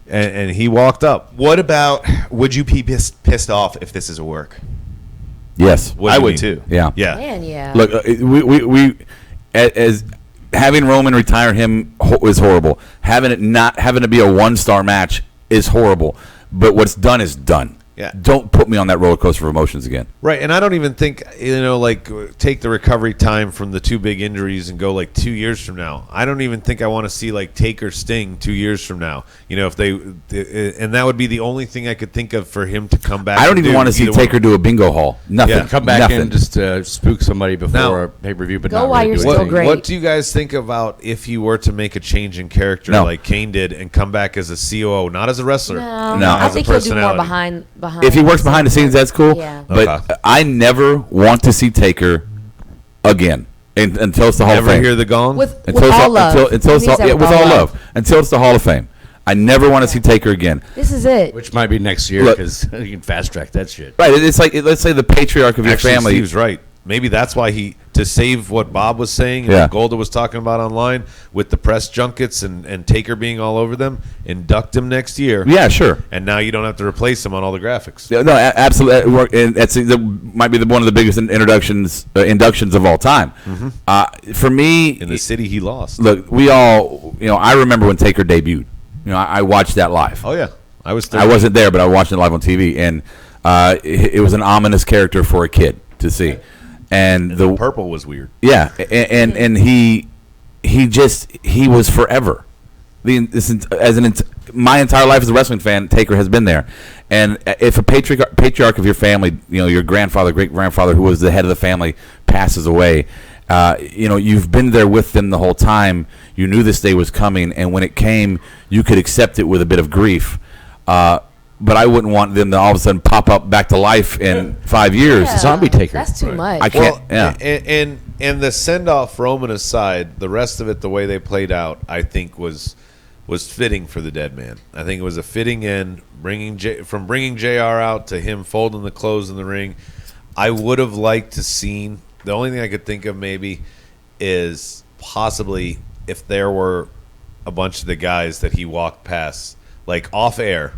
and he walked up. What about? Would you be pissed off if this is a work? Yes, What do I you would mean? too. yeah. Yeah. Man, yeah. Look, we as having Roman retire him is horrible. Having it be a 1-star match is horrible. But what's done is done. Yeah. Don't put me on that roller coaster of emotions again. Right, and I don't even think, take the recovery time from the two big injuries and go like 2 years from now. I don't even think I want to see like Taker Sting 2 years from now. If they, and that would be the only thing I could think of for him to come back. I don't and even do want to see either Taker one. do a bingo hall. Nothing. Yeah. Come back Nothing. in just to spook somebody before Now- a pay-per-view, but Go not while really you're do still anything. great. What do you guys think about if he were to make a change in character No. like Kane did and come back as a COO, not as a wrestler? No. I as a think he'll do more personality. behind. If he works behind the scenes, that's cool. Yeah. But Okay. I never want to see Taker again until it's the Hall of Never Fame. hear the gong? With Until it's all the- love. until it's He means the- that yeah, with all love. Until it's the Hall of Fame. I never want to see Taker again. This is it. Which might be next year Look- because you can fast track that shit. Right. It's like, let's say the patriarch of your Actually, family. Steve's right. Maybe that's why to save what Bob was saying and Yeah. what Golda was talking about online with the press junkets and Taker being all over them, induct him next year. Yeah, sure. And now you don't have to replace him on all the graphics. Yeah, no, absolutely. And that might be one of the biggest inductions of all time. For me, In the city he lost. look, we all, I remember when Taker debuted. I watched that live. Oh, yeah. I wasn't there, but I watched it live on TV, and it was an ominous character for a kid to see. And the purple was weird. yeah, and he was forever. My entire life as a wrestling fan, Taker has been there. And if a patriarch of your family, your grandfather, great grandfather, who was the head of the family, passes away, you've been there with them the whole time. You knew this day was coming, and when it came, you could accept it with a bit of grief. But I wouldn't want them to all of a sudden pop up back to life in 5 years. Yeah, Zombie Taker. That's too much. I can't. Well, and the send off Roman aside, the rest of it, the way they played out, I think was fitting for the dead man. I think it was a fitting end, bringing JR out to him folding the clothes in the ring. I would have liked to seen. The only thing I could think of maybe is possibly if there were a bunch of the guys that he walked past, like off air,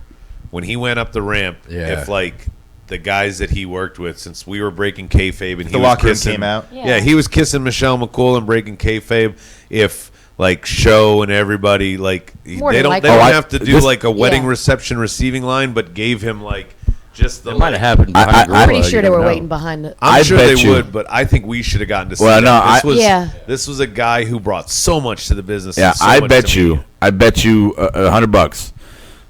when he went up the ramp. Yeah. If like the guys that he worked with, since we were breaking kayfabe and he The was locker room kissing, came out. Yeah, he was kissing Michelle McCool and breaking kayfabe. If like Show and everybody like More they than don't likely. have to do this- like a wedding Yeah. reception receiving line, but gave him like just the It might like- have happened. I- behind I- a I'm gorilla, Pretty you sure they never were know. waiting behind the. I'm I sure bet they you- would, but I think we should have gotten to see Well, that. no, This was a guy who brought so much to the business. Yeah, and so I much bet to you. me. I bet you $100.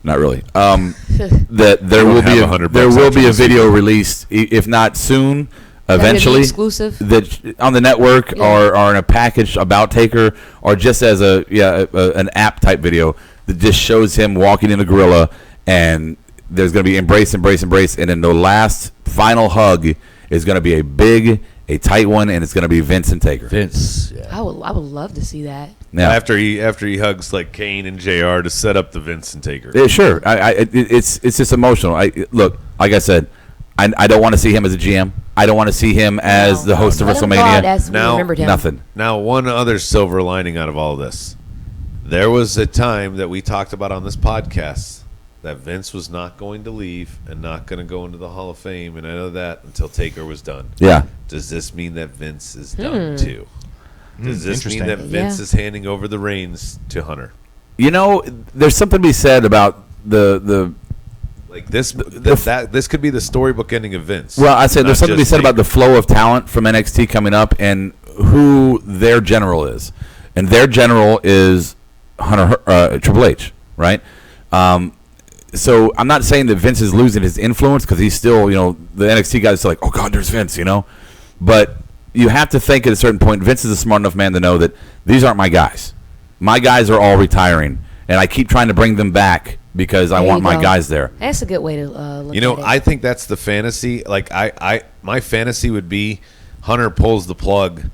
Not really. That there don't will be have $100 there will after be a this video released, if not soon, That would be eventually, exclusive? that on the network or in a package about Taker, or just as an app type video that just shows him walking in a gorilla, and there's going to be embrace, and then the last final hug is going to be a tight one, and it's going to be Vince and Taker. Vince. Yeah. I would love to see that. Yeah. After he hugs like Kane and JR to set up the Vince and Taker. Yeah, sure. It's just emotional. Look, like I said, I don't want to see him as a GM. I don't want to see him as the host of Let him go WrestleMania. out as we Now- remembered him. Nothing. Now, one other silver lining out of all this. There was a time that we talked about on this podcast that Vince was not going to leave and not going to go into the Hall of Fame, and I know that until Taker was done. Yeah. Does this mean that Vince is done too? Does this mean interesting. that Vince Yeah. is handing over the reins to Hunter? There's something to be said about the Like this, this could be the storybook ending of Vince. well, I said not there's something to be just said about Taker. the flow of talent from NXT coming up and who their general is, and their general is Triple H, right? So I'm not saying that Vince is losing his influence because he's still, the NXT guys are like, oh God, there's Vince, but you have to think at a certain point, Vince is a smart enough man to know that these aren't my guys. My guys are all retiring, and I keep trying to bring them back because I There want you my go. guys there. That's a good way to look at it. I think that's the fantasy. Like my fantasy would be Hunter pulls the plug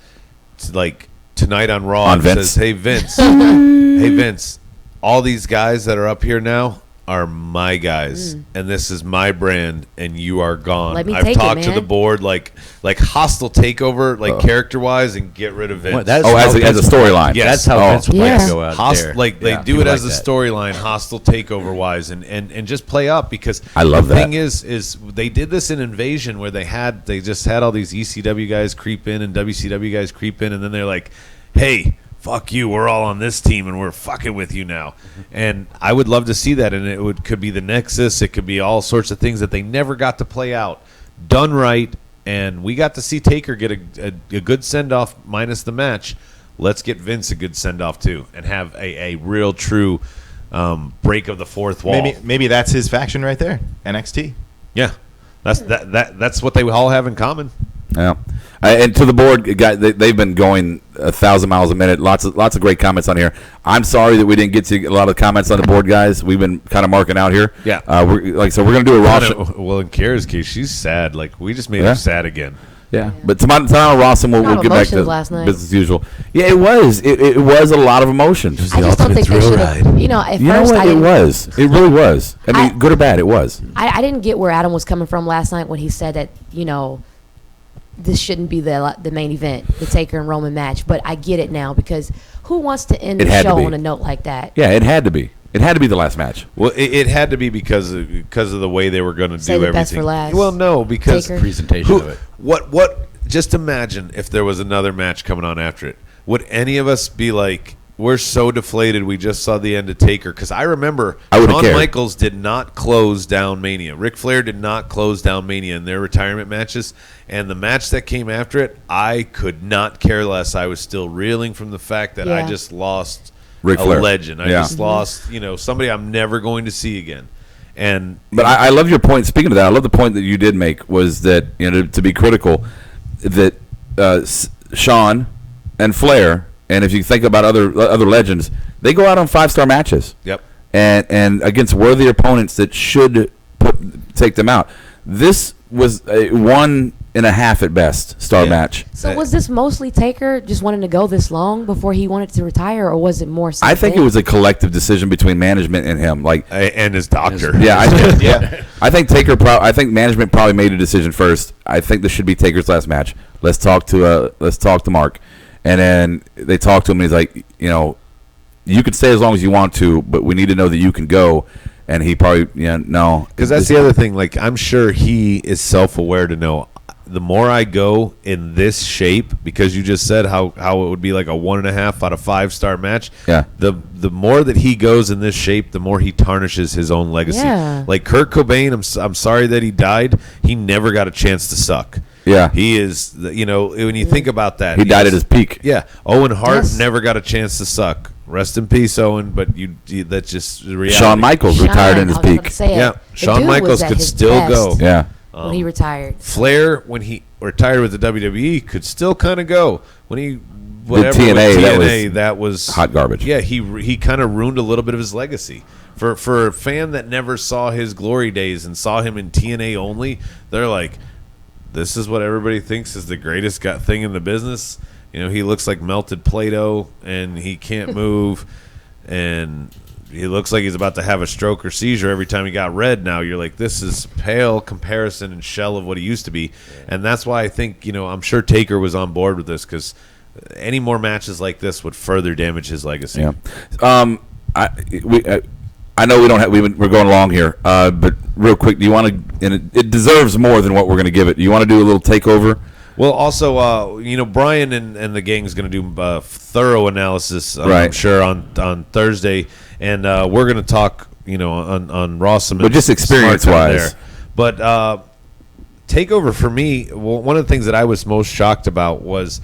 to, like tonight on Raw On and Vince. says, "Hey Vince, hey Vince, all these guys that are up here now are my guys, and this is my brand, and you are gone." Let me I've take it, talked to man. the board like hostile takeover, like character wise, and get rid of Vince. Well, that's Oh, how as a Vince- storyline. Yes. That's how Oh. Vince would like Yeah. to go out there. Like they Yeah, do people it as like a that. storyline, hostile takeover wise, and just play up because I love the that. thing is they did this in Invasion where they just had all these ECW guys creep in and WCW guys creep in, and then they're like, hey, fuck you, we're all on this team and we're fucking with you now. And I would love to see that, and could be the Nexus, it could be all sorts of things that they never got to play out, done right. And we got to see Taker get a good send-off minus the match. Let's get Vince a good send-off, too, and have a real, true break of the fourth wall. Maybe that's his faction right there, NXT. Yeah. That's what they all have in common. Yeah, and to the board, guys, they've been going 1,000 miles a minute. Lots of great comments on here. I'm sorry that we didn't get to a lot of comments on the board, guys. We've been kind of marking out here. Yeah. we're going to do a Raw show. Well, in Kara's case, she's sad. Like, we just made Yeah. her sad again. Yeah, but tomorrow Ross, and we'll get back to last night. business as usual. Yeah, it was. It was a lot of emotions. I just don't think they should have. At You know first what? I It didn't. was. It really was. I mean, good or bad, it was. I didn't get where Adam was coming from last night when he said that this shouldn't be the main event, the Taker and Roman match. But I get it now because who wants to end the show on a note like that? Yeah, it had to be. It had to be the last match. Well, it had to be because of the way they were going to do Save the everything. best for last. Well, no, because Taker. Presentation of it. What? Just imagine if there was another match coming on after it. Would any of us be like, we're so deflated we just saw the end of Taker? Because I remember Shawn Michaels did not close down Mania. Ric Flair did not close down Mania in their retirement matches. And the match that came after it, I could not care less. I was still reeling from the fact that I just lost Ric Flair. legend. I just lost, somebody I'm never going to see again. But I love your point. Speaking of that, I love the point that you did make was that to be critical, that Shawn and Flair, and if you think about other legends, they go out on 5-star matches. Yep. And against worthy opponents that should take them out. This was a 1.5 at best star match. So was this mostly Taker just wanting to go this long before he wanted to retire, or was it more? I think it was a collective decision between management and him, and his doctor. Yeah, I think Taker. I think management probably made a decision first. I think this should be Taker's last match. Let's talk to Mark, and then they talked to him, and he's like, you can stay as long as you want to, but we need to know that you can go. And he probably, no. Because that's the other thing. Like, I'm sure he is self-aware to know the more I go in this shape, because you just said how it would be like a 1.5 out of 5-star match. Yeah. The more that he goes in this shape, the more he tarnishes his own legacy. Yeah. Like Kurt Cobain, I'm sorry that he died. He never got a chance to suck. Yeah. He is, when you think about that. He died at his peak. Yeah. Owen Hart never got a chance to suck. Rest in peace, Owen, but that's just reality. Shawn Michaels retired in his peak. Shawn Michaels could still go. Yeah. When he retired. Flair, when he retired with the WWE, could still kind of go. When he with TNA, that was hot garbage. Yeah, he kind of ruined a little bit of his legacy. For a fan that never saw his glory days and saw him in TNA only, they're like, this is what everybody thinks is the greatest thing in the business. He looks like melted Play-Doh, and he can't move, and he looks like he's about to have a stroke or seizure every time he got red. Now you're like, this is pale comparison and shell of what he used to be, and that's why I think I'm sure Taker was on board with this, because any more matches like this would further damage his legacy. Yeah. I know we don't have. We're going along here, but real quick, do you want to? And it deserves more than what we're going to give it. Do you want to do a little takeover? Well, also, Brian and the gang is going to do thorough analysis, I'm sure, on Thursday, and we're going to talk, on Rossum. But just experience-wise. But TakeOver, for me, one of the things that I was most shocked about was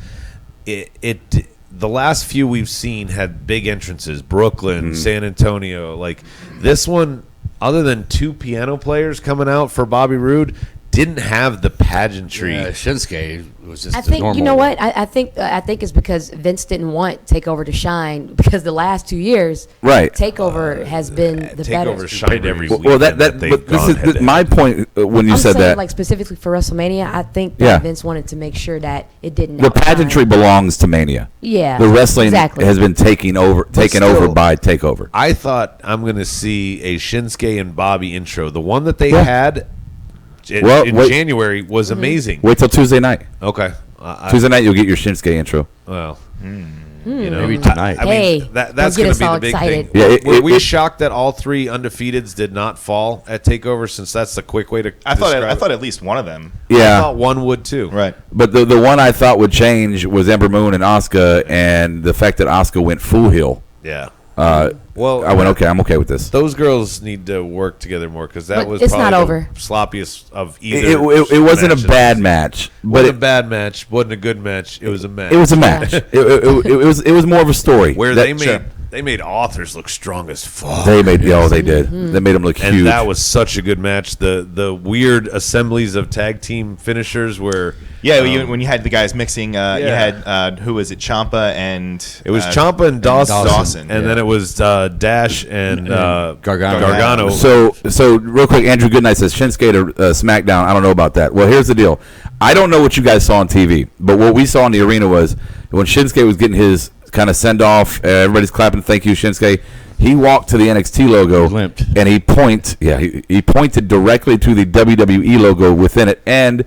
the last few we've seen had big entrances, Brooklyn, San Antonio. Like, this one, other than 2 piano players coming out for Bobby Roode, didn't have the pageantry. Shinsuke was just. I think normal. you know what I think it's because Vince didn't want Takeover to shine, because the last 2 years, Takeover has been the better. Takeover shined every week. Well, but this is my point when you said that. Like specifically for WrestleMania, I think that Vince wanted to make sure that it didn't. The pageantry belongs to Mania. Yeah, the wrestling has been taken over by Takeover. I thought I'm going to see a Shinsuke and Bobby intro. The one that they had. In January was amazing. Wait till Tuesday night. Okay. Tuesday night you'll get your Shinsuke intro. Well, maybe tonight. I mean, that's going to be the big thing. Yeah, were we shocked that all 3 undefeateds did not fall at TakeOver, since that's the quick way to I thought at least one of them. Yeah. I thought one would too. Right. But the one I thought would change was Ember Moon and Asuka, and the fact that Asuka went full heel. Yeah. Well, I went, okay, I'm okay with this. Those girls need to work together more, because that was it's probably not over. The sloppiest of either. It wasn't a bad match. Wasn't a bad match. Wasn't a good match. It was a match. It was a match. it was more of a story. Where they made authors look strong as fuck. They did. They made them look huge. And that was such a good match. The weird assemblies of tag team finishers where... Yeah, when you had the guys mixing, you had, who was it, Ciampa and... It was Ciampa and Dawson. And yeah. then it was Dash and Gargano. So real quick, Andrew Goodnight says, Shinsuke to SmackDown. I don't know about that. Well, here's the deal. I don't know what you guys saw on TV, but what we saw in the arena was when Shinsuke was getting his kind of send off. Everybody's clapping, "Thank you, Shinsuke." He walked to the NXT logo limped. and he pointed directly to the WWE logo within it, and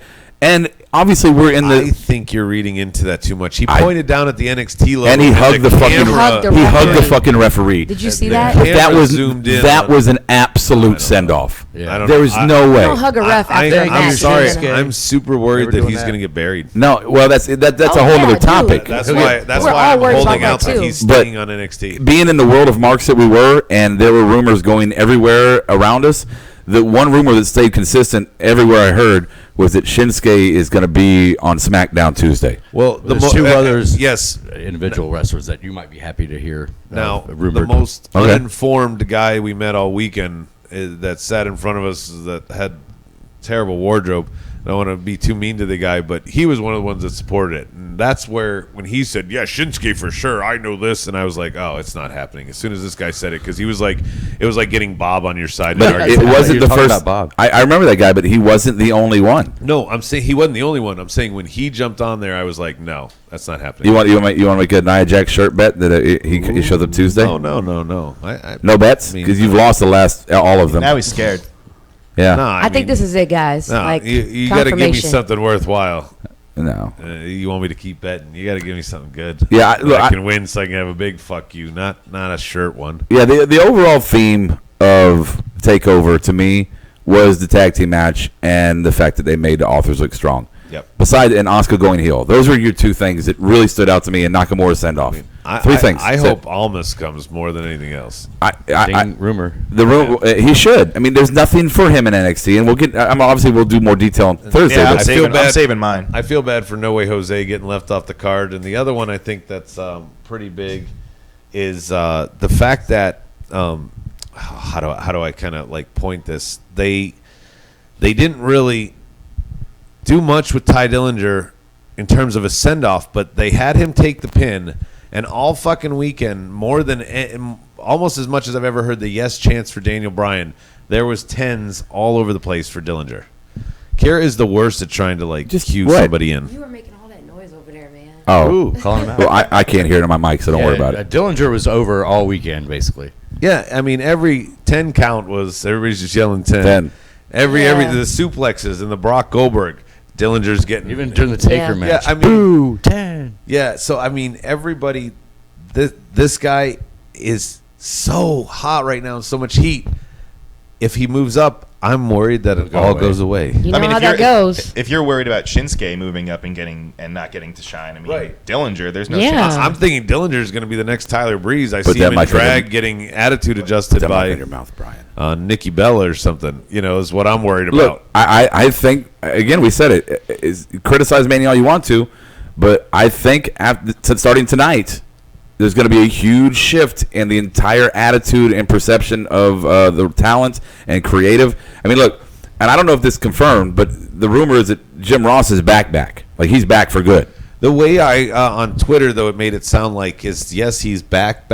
obviously we're in I the. think you're reading into that too much. He pointed down at the NXT logo, And he hugged the fucking. camera- He hugged the referee. fucking referee. Did you see the that? camera That was zoomed in that on- was an absolute send off. Yeah. I don't There know. was no way. Don't hug a ref I, after a I'm match. sorry. man. I'm super worried Never that doing he's that. going to get buried. No, well that's Oh, a whole yeah, other dude. topic. That's We're- why. That's we're why all I'm worried holding about out that that too. he's But- staying on NXT. Being in the world of marks that we were, and there were rumors going everywhere around us. The one rumor that stayed consistent everywhere I heard was that Shinsuke is going to be on SmackDown Tuesday. Well, There's two others. Yes. Individual wrestlers that you might be happy to hear. Now, the rumored. most Okay. uninformed guy we met all weekend that sat in front of us that had terrible wardrobe. I don't want to be too mean to the guy, but he was one of the ones that supported it. And that's where, when he said, "Yeah, Shinsuke for sure, I know this," and I was like, "Oh, it's not happening." As soon as this guy said it, because he was like, it was like getting Bob on your side. in an But argument. it wasn't You're the talking first. about Bob. I remember that guy, but he wasn't the only one. No, I'm saying he wasn't the only one. I'm saying when he jumped on there, I was like, "No, that's not happening." You want to make a Nia Jax shirt bet that he shows up Tuesday? No. No bets I mean, because you've lost the last all of them. Now he's scared. Yeah. No, I think this is it, guys. No, Like you got to give me confirmation. something worthwhile. No. You want me to keep betting? You got to give me something good. Yeah, That look, I I- can win, so I can have a big fuck you, not a shirt one. Yeah. The overall theme of Takeover to me was the tag team match and the fact that they made the authors look strong. Yep. Besides and Asuka going heel, those were your two things that really stood out to me. And Nakamura's send off. Three things. I That's hope it. Almas comes more than anything else. Ding, rumor. The room he should. I mean, there's nothing for him in NXT, and we'll get. Obviously we'll do more detail on Thursday. Yeah, but I'm saving mine. I feel bad for No Way Jose getting left off the card, and the other one I think that's pretty big is the fact that how do I kind of like point this? They didn't really do much with Ty Dillinger in terms of a send off, but they had him take the pin, and all fucking weekend, more than almost as much as I've ever heard the yes chants for Daniel Bryan, there was tens all over the place for Dillinger. Kira is the worst at trying to like Just cue what? somebody in. You were making all that noise over there, man. oh, Calling him out. well, I can't hear it on my mic, so don't worry about it. Dillinger was over all weekend, basically. Yeah, I mean every 10 count was everybody's just yelling 10. 10. Every Yeah. the suplexes and the Brock Goldberg, Dillinger's getting Even during the Taker Yeah. match. Yeah, I mean- Boo, 10. Yeah, so I mean, everybody, this guy is so hot right now, and so much heat. If he moves up, I'm worried that it all away. goes away. You know how that goes. If you're worried about Shinsuke moving up and not getting to shine, I mean, Right. Dillinger, there's no Yeah. chance. I'm thinking Dillinger is going to be the next Tyler Breeze. I Put see that him in mic in drag your- getting attitude adjusted That mic in by your mouth, Brian. Nikki Bella or something. You know, is what I'm worried about. Look, I think again we said it is criticize Mania all you want to, but I think starting tonight, there's going to be a huge shift in the entire attitude and perception of the talent and creative. I mean, look, and I don't know if this is confirmed, but the rumor is that Jim Ross is back. Like he's back for good. The way I on Twitter though, it made it sound like is yes, he's back,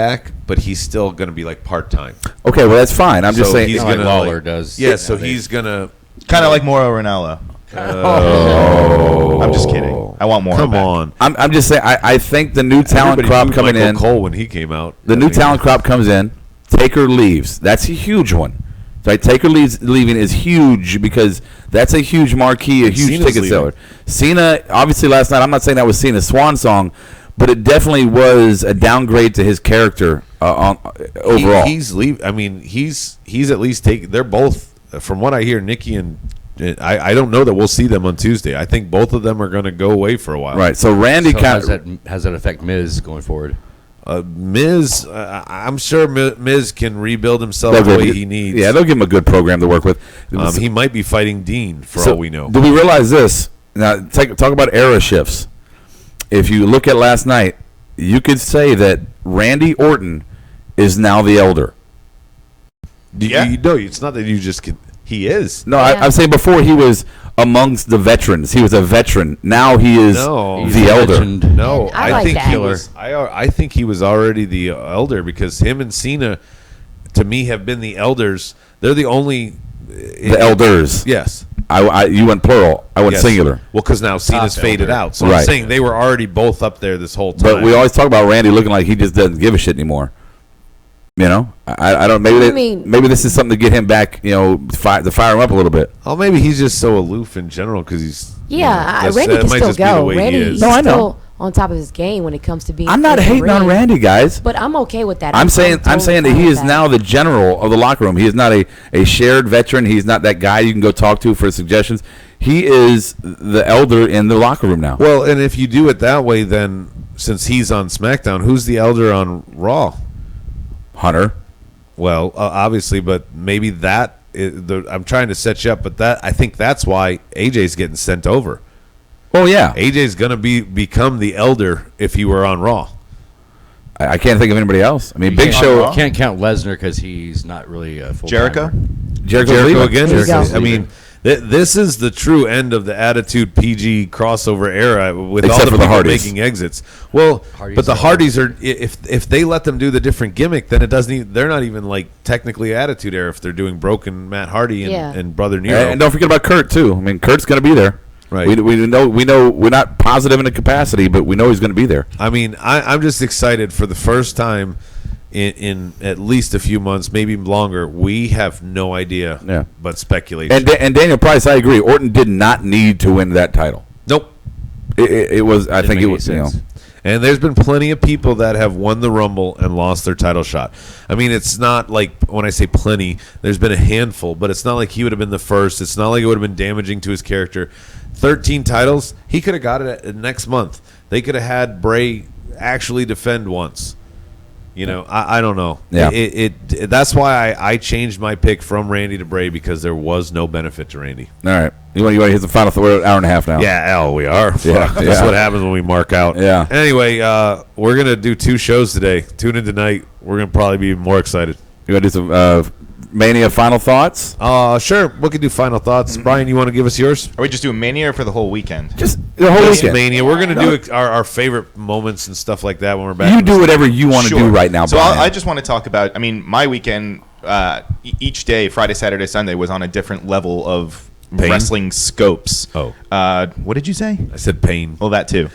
but he's still going to be like part time. Okay, well that's fine. I'm just So saying. he's Like gonna Lawler like, does. Yeah, so nowadays. he's gonna. Kind of like Mauro Ranallo. Oh, I'm just kidding. I want more. Come back. on. I'm just saying. I think the new talent Everybody crop booed coming Michael in. Cole when he came out. The new talent crop comes in. Taker leaves. That's a huge one. Right? Taker leaving is huge because that's a huge marquee, a huge Cena's ticket leaving. seller. Cena, obviously last night, I'm not saying that was Cena's swan song, but it definitely was a downgrade to his character overall. He's leave. I mean, he's at least taking. They're both, from what I hear, Nikki and I don't know that we'll see them on Tuesday. I think both of them are going to go away for a while. Right. So Randy So kind of. how's that affect Miz going forward? Miz, I'm sure Miz can rebuild himself the way he needs. Yeah, they'll give him a good program to work with. He might be fighting Dean for So, all we know. Do we realize this? Now, talk about era shifts. If you look at last night, you could say that Randy Orton is now the elder. Yeah. No, it's not that you just can. He is. No, Yeah. I'm saying before he was amongst the veterans. He was a veteran. Now he is No. He's the a elder. legend. No, And I I like think that. he was. I think he was already the elder because him and Cena, to me, have been the elders. They're the only The elders. Yes, You went plural. I went Yes. singular. Well, because now Cena's Top faded elder. out. So I'm Right. saying they were already both up there this whole time. But we always talk about Randy looking like he just doesn't give a shit anymore. You know, I don't. Maybe this is something to get him back. You know, to fire him up a little bit. Oh, maybe he's just so aloof in general because he's. Randy can still go. Randy, he's No, I know. still on top of his game when it comes to being. I'm not in the hating on ring. Randy, guys. But I'm okay with that. I'm saying totally that fine he with is now the general of the locker room. He is not a shared veteran. He's not that guy you can go talk to for suggestions. He is the elder in the locker room now. Well, and if you do it that way, then since he's on SmackDown, who's the elder on Raw? Hunter. Well, obviously, but maybe I'm trying to set you up, but I think that's why AJ's getting sent over. Oh yeah, AJ's gonna become the elder if he were on Raw. I can't think of anybody else. I mean, Big You Show, can't count Lesnar because he's not really a full Jericho? Jericho's Jericho leaving. again. Jericho's I mean, this is the true end of the Attitude PG crossover era with Except all the for the people Hardys. making exits. Well, Hardys but the are- Hardys are if they let them do the different gimmick, then it doesn't. They're not even like technically Attitude era if they're doing broken Matt Hardy and, Yeah. and Brother Nero. And don't forget about Kurt too. I mean, Kurt's going to be there. Right. We know we're not positive in the capacity, but we know he's going to be there. I mean, I'm just excited for the first time in at least a few months, maybe longer. We have no idea, Yeah. but speculation. And Daniel Price, I agree. Orton did not need to win that title. nope. It was. I think it make was. any You know, sense. And there's been plenty of people that have won the Rumble and lost their title shot. I mean, it's not like when I say plenty, there's been a handful, but it's not like he would have been the first. It's not like it would have been damaging to his character. 13 titles, he could have got it next month. They could have had Bray actually defend once. You know, I don't know. Yeah. That's why I changed my pick from Randy to Bray because there was no benefit to Randy. all right. You want to hit the final? We're an hour and a half now. Yeah, we are. Yeah, That's yeah. what happens when we mark out. Yeah. Anyway, we're gonna do 2 shows today. Tune in tonight. We're gonna probably be more excited. You want to do some Mania final thoughts? Sure. We can do final thoughts. Brian, you want to give us yours? Are we just doing Mania or for the whole weekend? Just the whole Just weekend. Mania. We're gonna do our favorite moments and stuff like that when we're back. You in the do whatever you want to do right now, So Brian. I just want to talk about. I mean, my weekend, each day, Friday, Saturday, Sunday, was on a different level of Pain? wrestling scopes. Oh. What did you say? I said pain. Well, that too.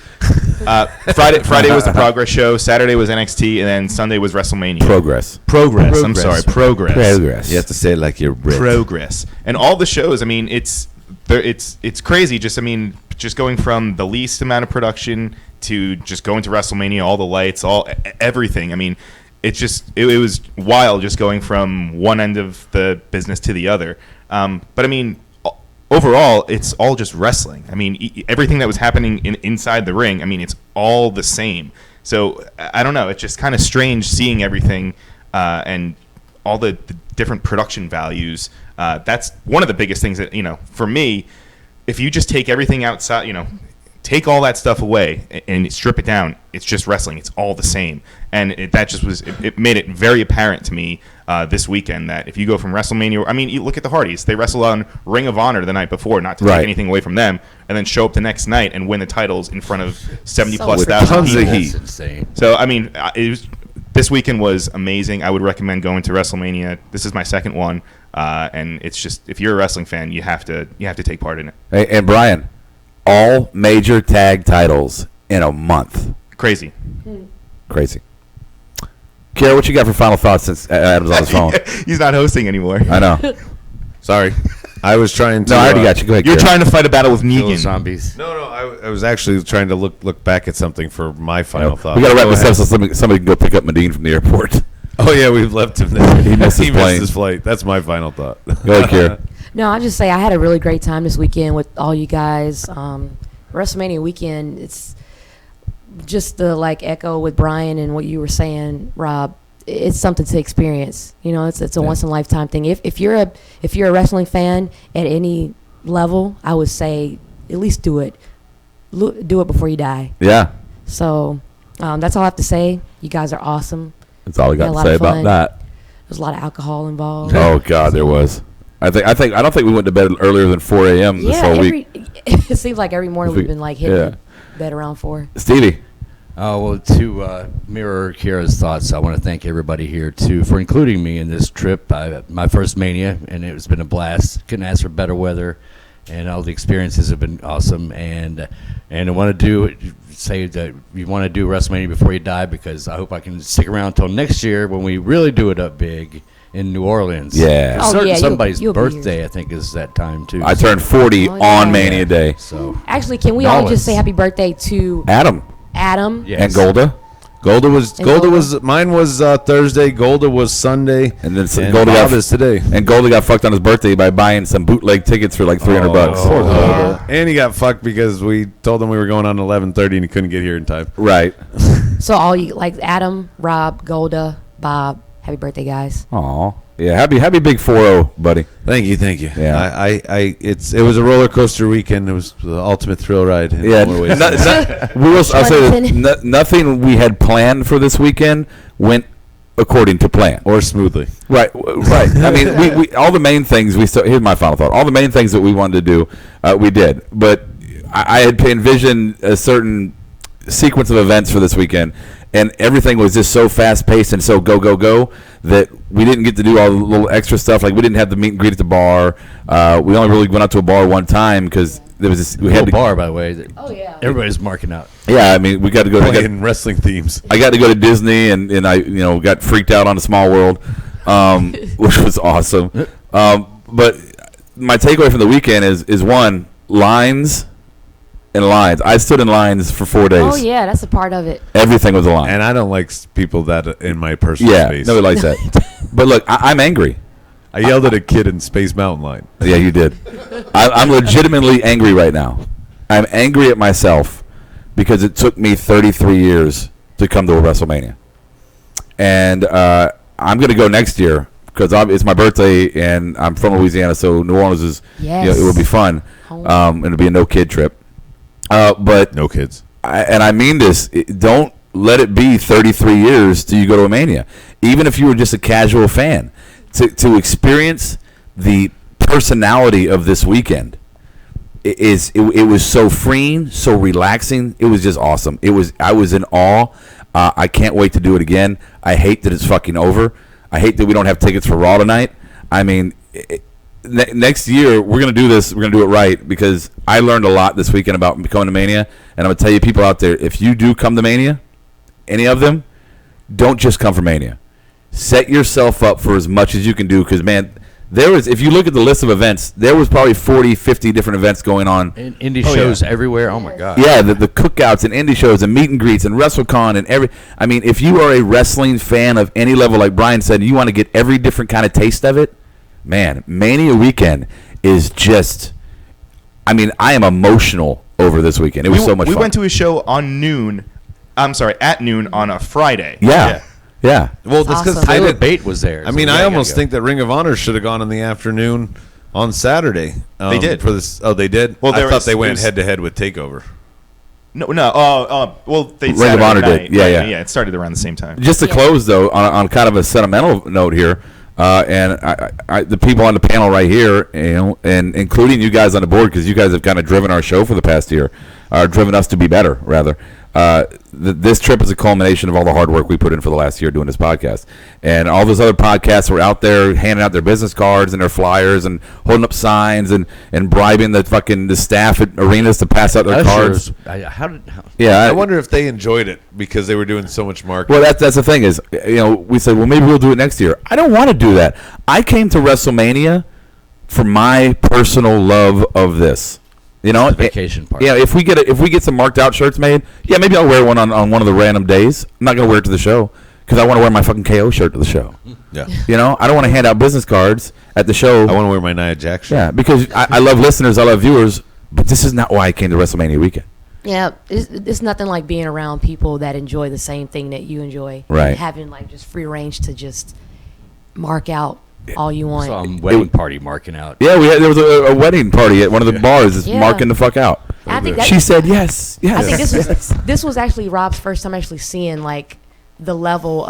Friday was the Progress show. Saturday was NXT, and then Sunday was WrestleMania. Progress. Progress. I'm sorry. Progress. Progress. You have to say it like you're Brit. Progress. And all the shows. I mean, it's crazy. Just going from the least amount of production to just going to WrestleMania, all the lights, everything. I mean, it's just it was wild just going from one end of the business to the other. But I mean, overall, it's all just wrestling. I mean, everything that was happening inside the ring, I mean, it's all the same. So I don't know. It's just kind of strange seeing everything and all the different production values. That's one of the biggest things that, for me, if you just take everything outside, take all that stuff away and strip it down, it's just wrestling. It's all the same. And it made it very apparent to me this weekend that if you go from WrestleMania, I mean, you look at the Hardys. They wrestled on Ring of Honor the night before, not to Right. take anything away from them, and then show up the next night and win the titles in front of 70-plus With thousand tons of people. heat. That's insane. So, I mean, this weekend was amazing. I would recommend going to WrestleMania. This is my second one, and it's just, if you're a wrestling fan, you have to take part in it. Hey, and Brian, all major tag titles in a month. Crazy. Crazy. Kara, what you got for final thoughts since Adam's on his phone? He's not hosting anymore. I know. Sorry. I was trying to. No, I already got you. Go ahead, You're Kara. trying to fight a battle with Kill Negan. zombies. No, I was actually trying to look back at something for my final thought. We got to wrap Go this ahead. up so somebody can go pick up Medine from the airport. Oh, yeah, we've left him there. He missed his plane. his flight. That's my final thought. Go ahead, Kara. No, I'll just say I had a really great time this weekend with all you guys. WrestleMania weekend, it's just the echo with Brian and what you were saying, Rob. It's something to experience. It's a once in a lifetime thing. If you're a wrestling fan at any level, I would say at least do it. Do it before you die. Yeah. So that's all I have to say. You guys are awesome. That's all we got Had a to lot say of about fun. that. There's a lot of alcohol involved. Oh God, there was. I don't think we went to bed earlier than 4 a.m. this whole week. It seems like every morning we've been hitting bed around 4. Stevie. Well, to mirror Kira's thoughts, I want to thank everybody here, too, for including me in this trip. My first Mania, and it's been a blast. Couldn't ask for better weather. and all the experiences have been awesome. And I want to say that you want to do WrestleMania before you die, because I hope I can stick around until next year when we really do it up big in New Orleans. Yeah. Somebody's you'll be birthday, here. I think, is that time too. I turned 40 Oh, on yeah. Mania Day. So Actually, can we all Knowles. just say happy birthday to Adam Adam? Yes. and Golda. Golda was And Golda? mine was Thursday. Golda was Sunday, And then Bob Golda is today. And Golda got fucked on his birthday by buying some bootleg tickets for like $300 bucks. Poor Yeah. Golda. And he got fucked because we told him we were going on 11:30 and he couldn't get here in time. Right. So all you like Adam, Rob, Golda, Bob. Happy birthday, guys. Aw. Yeah, happy big 4-0, buddy. Thank you. Yeah. It was a roller coaster weekend. It was the ultimate thrill ride. In Yeah, more ways. I'll say this, nothing we had planned for this weekend went according to plan. or smoothly. Right. I mean, we all the main things here's my final thought. All the main things that we wanted to do, we did. But I had envisioned a certain sequence of events for this weekend, and everything was just so fast paced and so go that we didn't get to do all the little extra stuff. Like we didn't have the meet and greet at the bar. We only really went out to a bar one time because there was this. We had Cool to bar, by the way. Oh yeah. Everybody's marking out. Yeah, I mean, we got to go. Playing wrestling themes. I got to go to Disney, and I got freaked out on a Small World, which was awesome. But my takeaway from the weekend is one, lines and lines. I stood in lines for 4 days. Oh yeah, that's a part of it. Everything was a line. And I don't like people that in my personal Yeah, space. nobody likes that. But look, I'm angry. I yelled at a kid in Space Mountain Line. Yeah, you did. I'm legitimately angry right now. I'm angry at myself because it took me 33 years to come to a WrestleMania. And I'm going to go next year because it's my birthday and I'm from Louisiana, so New Orleans is, Yes. it will be fun. Home. And it'll be a no-kid trip. But No kids. I mean this, don't let it be 33 years till you go to a Mania. Even if you were just a casual fan, to experience the personality of this weekend, it was so freeing, so relaxing. It was just awesome. I was in awe. I can't wait to do it again. I hate that it's fucking over. I hate that we don't have tickets for Raw tonight. I mean, next year we're gonna do this. We're gonna do it right because I learned a lot this weekend about coming to Mania, and I'm gonna tell you, people out there, if you do come to Mania, any of them, don't just come for Mania. Set yourself up for as much as you can do because, man, if you look at the list of events, there was probably 40, 50 different events going on. And indie shows everywhere. Oh my god. Yeah, the cookouts and indie shows and meet and greets and WrestleCon and I mean, if you are a wrestling fan of any level, like Brian said, you want to get every different kind of taste of it, man, Mania weekend is just, I mean, I am emotional over this weekend. It was so much fun. We went to a show at noon on a Friday. Yeah. Well, that's because awesome. Tyler Bate was there. I mean, I almost think that Ring of Honor should have gone in the afternoon on Saturday. They did. For this. Oh, they did. Well, I thought they there went was- head to head with Takeover. No. Well, they Ring of Saturday Honor night. did. Yeah. Yeah, it started around the same time. Just to Yeah. close, though, on kind of a sentimental note here, and the people on the panel right here, and including you guys on the board, because you guys have kind of driven our show for the past year, or driven us to be better, rather. This trip is a culmination of all the hard work we put in for the last year doing this podcast. And all those other podcasts were out there handing out their business cards and their flyers and holding up signs and bribing the staff at arenas to pass out their cards. Yeah, I wonder if they enjoyed it because they were doing so much marketing. well, that's the thing is, we said, well, maybe we'll do it next year. I don't want to do that. I came to WrestleMania for my personal love of this. The vacation part. Yeah, if we get some marked out shirts made, yeah, maybe I'll wear one on one of the random days. I'm not gonna wear it to the show because I want to wear my fucking KO shirt to the show. Yeah. I don't want to hand out business cards at the show. I want to wear my Nia Jax shirt. Yeah, because I love listeners, I love viewers, but this is not why I came to WrestleMania weekend. Yeah, it's nothing like being around people that enjoy the same thing that you enjoy. Right. And having like just free range to just mark out all you want. Some wedding party marking out. Yeah, there was a wedding party at one of the bars, just Yeah. marking the fuck out. I think that- She said yes. I think this was actually Rob's first time actually seeing like the level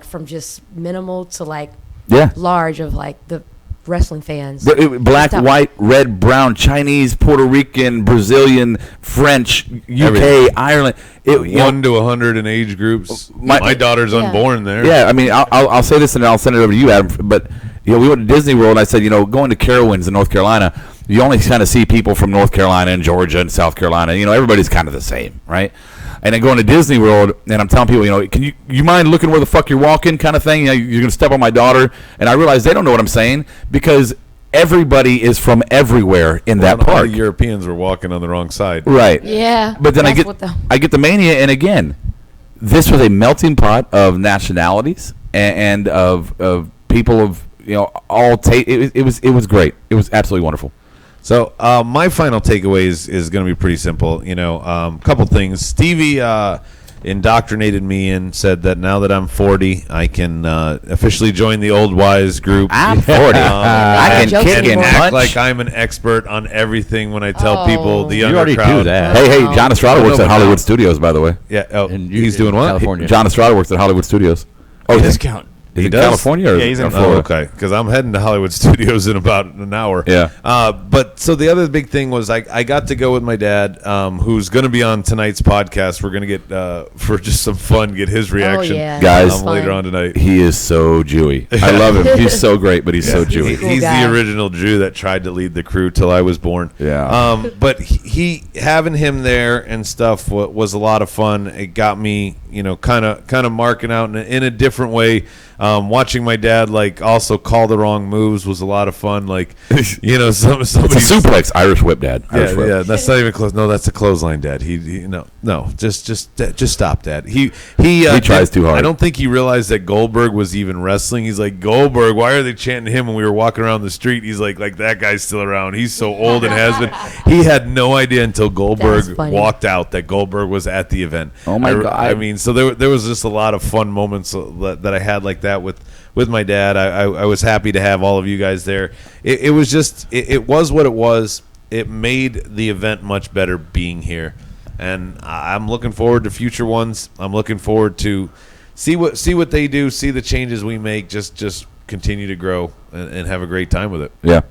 from just minimal to like Yeah. large of like the wrestling fans. Black, Stop. white, red, brown, Chinese, Puerto Rican, Brazilian, French, UK, Everything. Ireland. 1 to 100 in age groups. My- My daughter's Yeah. unborn there. Yeah, I mean, I'll say this and I'll send it over to you, Adam. But we went to Disney World, and I said, going to Carowinds in North Carolina, you only kind of see people from North Carolina and Georgia and South Carolina. Everybody's kind of the same, right? And then going to Disney World, and I'm telling people, can you mind looking where the fuck you're walking, kind of thing? You're going to step on my daughter, and I realize they don't know what I'm saying because everybody is from everywhere in that park. All the Europeans were walking on the wrong side, right? Yeah, but then I get the Mania, and again, this was a melting pot of nationalities and of people of all it was great. It was absolutely wonderful. So my final takeaway is going to be pretty simple. Couple things. Stevie indoctrinated me and said that now that I'm 40, I can officially join the old wise group. I'm 40. I can kick and act punch. like I'm an expert on everything when I tell people the You younger already crowd. do that. Hey, John Estrada works No, at but Hollywood now- Studios, by the way. Yeah. Oh, And he's doing what? California. John Estrada works at Hollywood Studios. Oh, Discount. Is He it does? California or Yeah, he's in Florida? Oh, okay. Because I'm heading to Hollywood Studios in about an hour. Yeah. But so the other big thing was I got to go with my dad, who's going to be on tonight's podcast. We're going to get, for just some fun, get his reaction. yeah. Guys, That's later fun. on tonight. He is so Jewy. I love him. He's so great, but he's so Jewy. Cool He's guy. the original Jew that tried to lead the crew till I was born. Yeah. But he having him there and stuff was a lot of fun. It got me, kind of marking out in a different way. Watching my dad also call the wrong moves was a lot of fun. It's a somebody suplex, Irish whip, Dad. Irish whip. yeah, that's not even close. No, that's a clothesline, Dad. No, just stop, Dad. He tries too hard. I don't think he realized that Goldberg was even wrestling. He's like, Goldberg, why are they chanting him when we were walking around the street? He's like that guy's still around. He's so old and has been. He had no idea until Goldberg That's funny. walked out that Goldberg was at the event. Oh my God. I mean, so there was just a lot of fun moments that I had like that with my dad. I was happy to have all of you guys there. It was just it was what it was. It made the event much better being here, and I'm looking forward to future ones. I'm looking forward to see what they do, see the changes we make. Just continue to grow and have a great time with it. Yeah.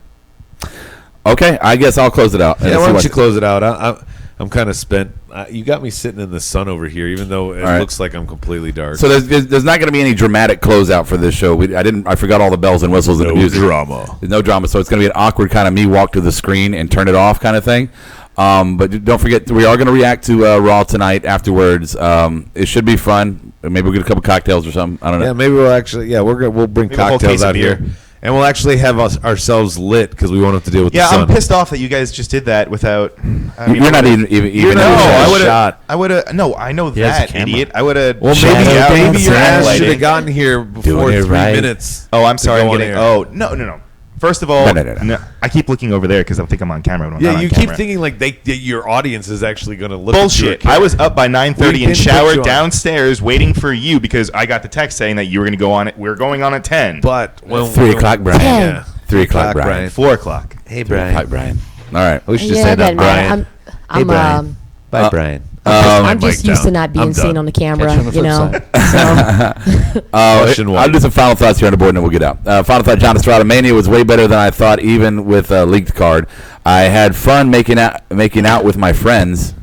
Okay, I guess I'll close it out. Yeah, why don't you close it out? I'm kind of spent. You got me sitting in the sun over here, even though it right. looks like I'm completely dark. So there's not going to be any dramatic closeout for this show. I forgot all the bells and whistles and the music. drama. There's no drama. So it's going to be an awkward kind of me walk to the screen and turn it off kind of thing. But don't forget, we are going to react to Raw tonight afterwards. It should be fun. Maybe we'll get a couple cocktails or something. I don't know. Yeah, maybe we'll actually. Yeah, we'll bring Maybe a whole cocktails case of out beer. here, and we'll actually have ourselves lit because we won't have to deal with Yeah, the sun. I'm pissed off that you guys just did that without. You're not even No, in I the would shot. have. I would have. No, I know He has a that, camera. idiot. I would have. Well, Shadow maybe your ass dancing. should have gotten here before Doing it 3 right. minutes. Oh, I'm to sorry. go I'm on getting. air. Oh, no. First of all, No. I keep looking over there because I think I'm on camera. When I'm Yeah, not you on keep camera. thinking like your audience is actually going to look Bullshit. at you. I was up by 9:30 We and didn't put showered you on. downstairs waiting for you because I got the text saying that you were going to go on it. We were going on at 10. But when 3 o'clock, Brian. Yeah. 3 o'clock, Brian. 4 o'clock. Hey, 3 o'clock, Brian. All right. We should just Yeah, say it that, doesn't matter. Brian. I'm Brian. Bye, Brian. I'm mic just used down. to not being I'm seen done. on the camera, Catch you on the flip So Question one. I'll do some final thoughts here on the board, and then we'll get out. Final thought: John Estrada Mania was way better than I thought, even with a leaked card. I had fun making out with my friends.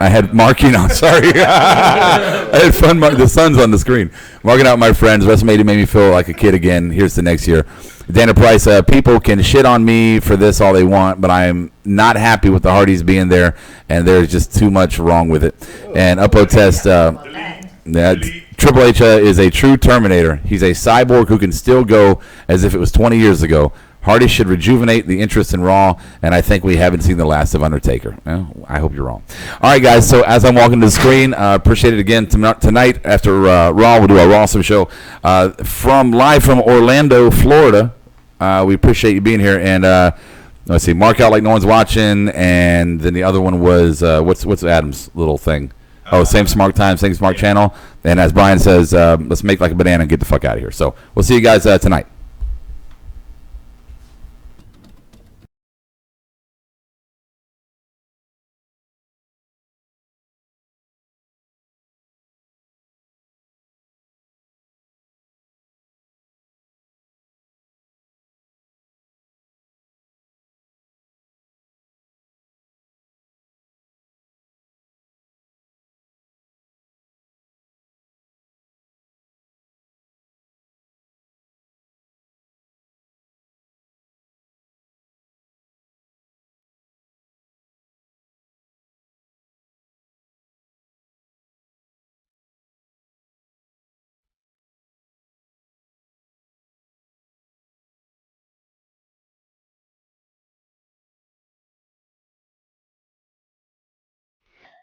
I had marking on. Sorry, I had fun. The sun's on the screen. Marking out with my friends. WrestleMania made me feel like a kid again. Here's to next year. Dana Price. People can shit on me for this all they want, but I am not happy with the Hardys being there, and there's just too much wrong with it. And Upload Test. Triple H is a true Terminator. He's a cyborg who can still go as if it was 20 years ago. Hardy should rejuvenate the interest in Raw, and I think we haven't seen the last of Undertaker. Well, I hope you're wrong. All right, guys, so as I'm walking to the screen, appreciate it again. Tonight after Raw, we'll do our Rawsome show live from Orlando, Florida. We appreciate you being here. And let's see, mark out like no one's watching, and then the other one was, what's Adam's little thing? Oh, same smart time, same smart channel. And as Brian says, let's make like a banana and get the fuck out of here. So we'll see you guys tonight.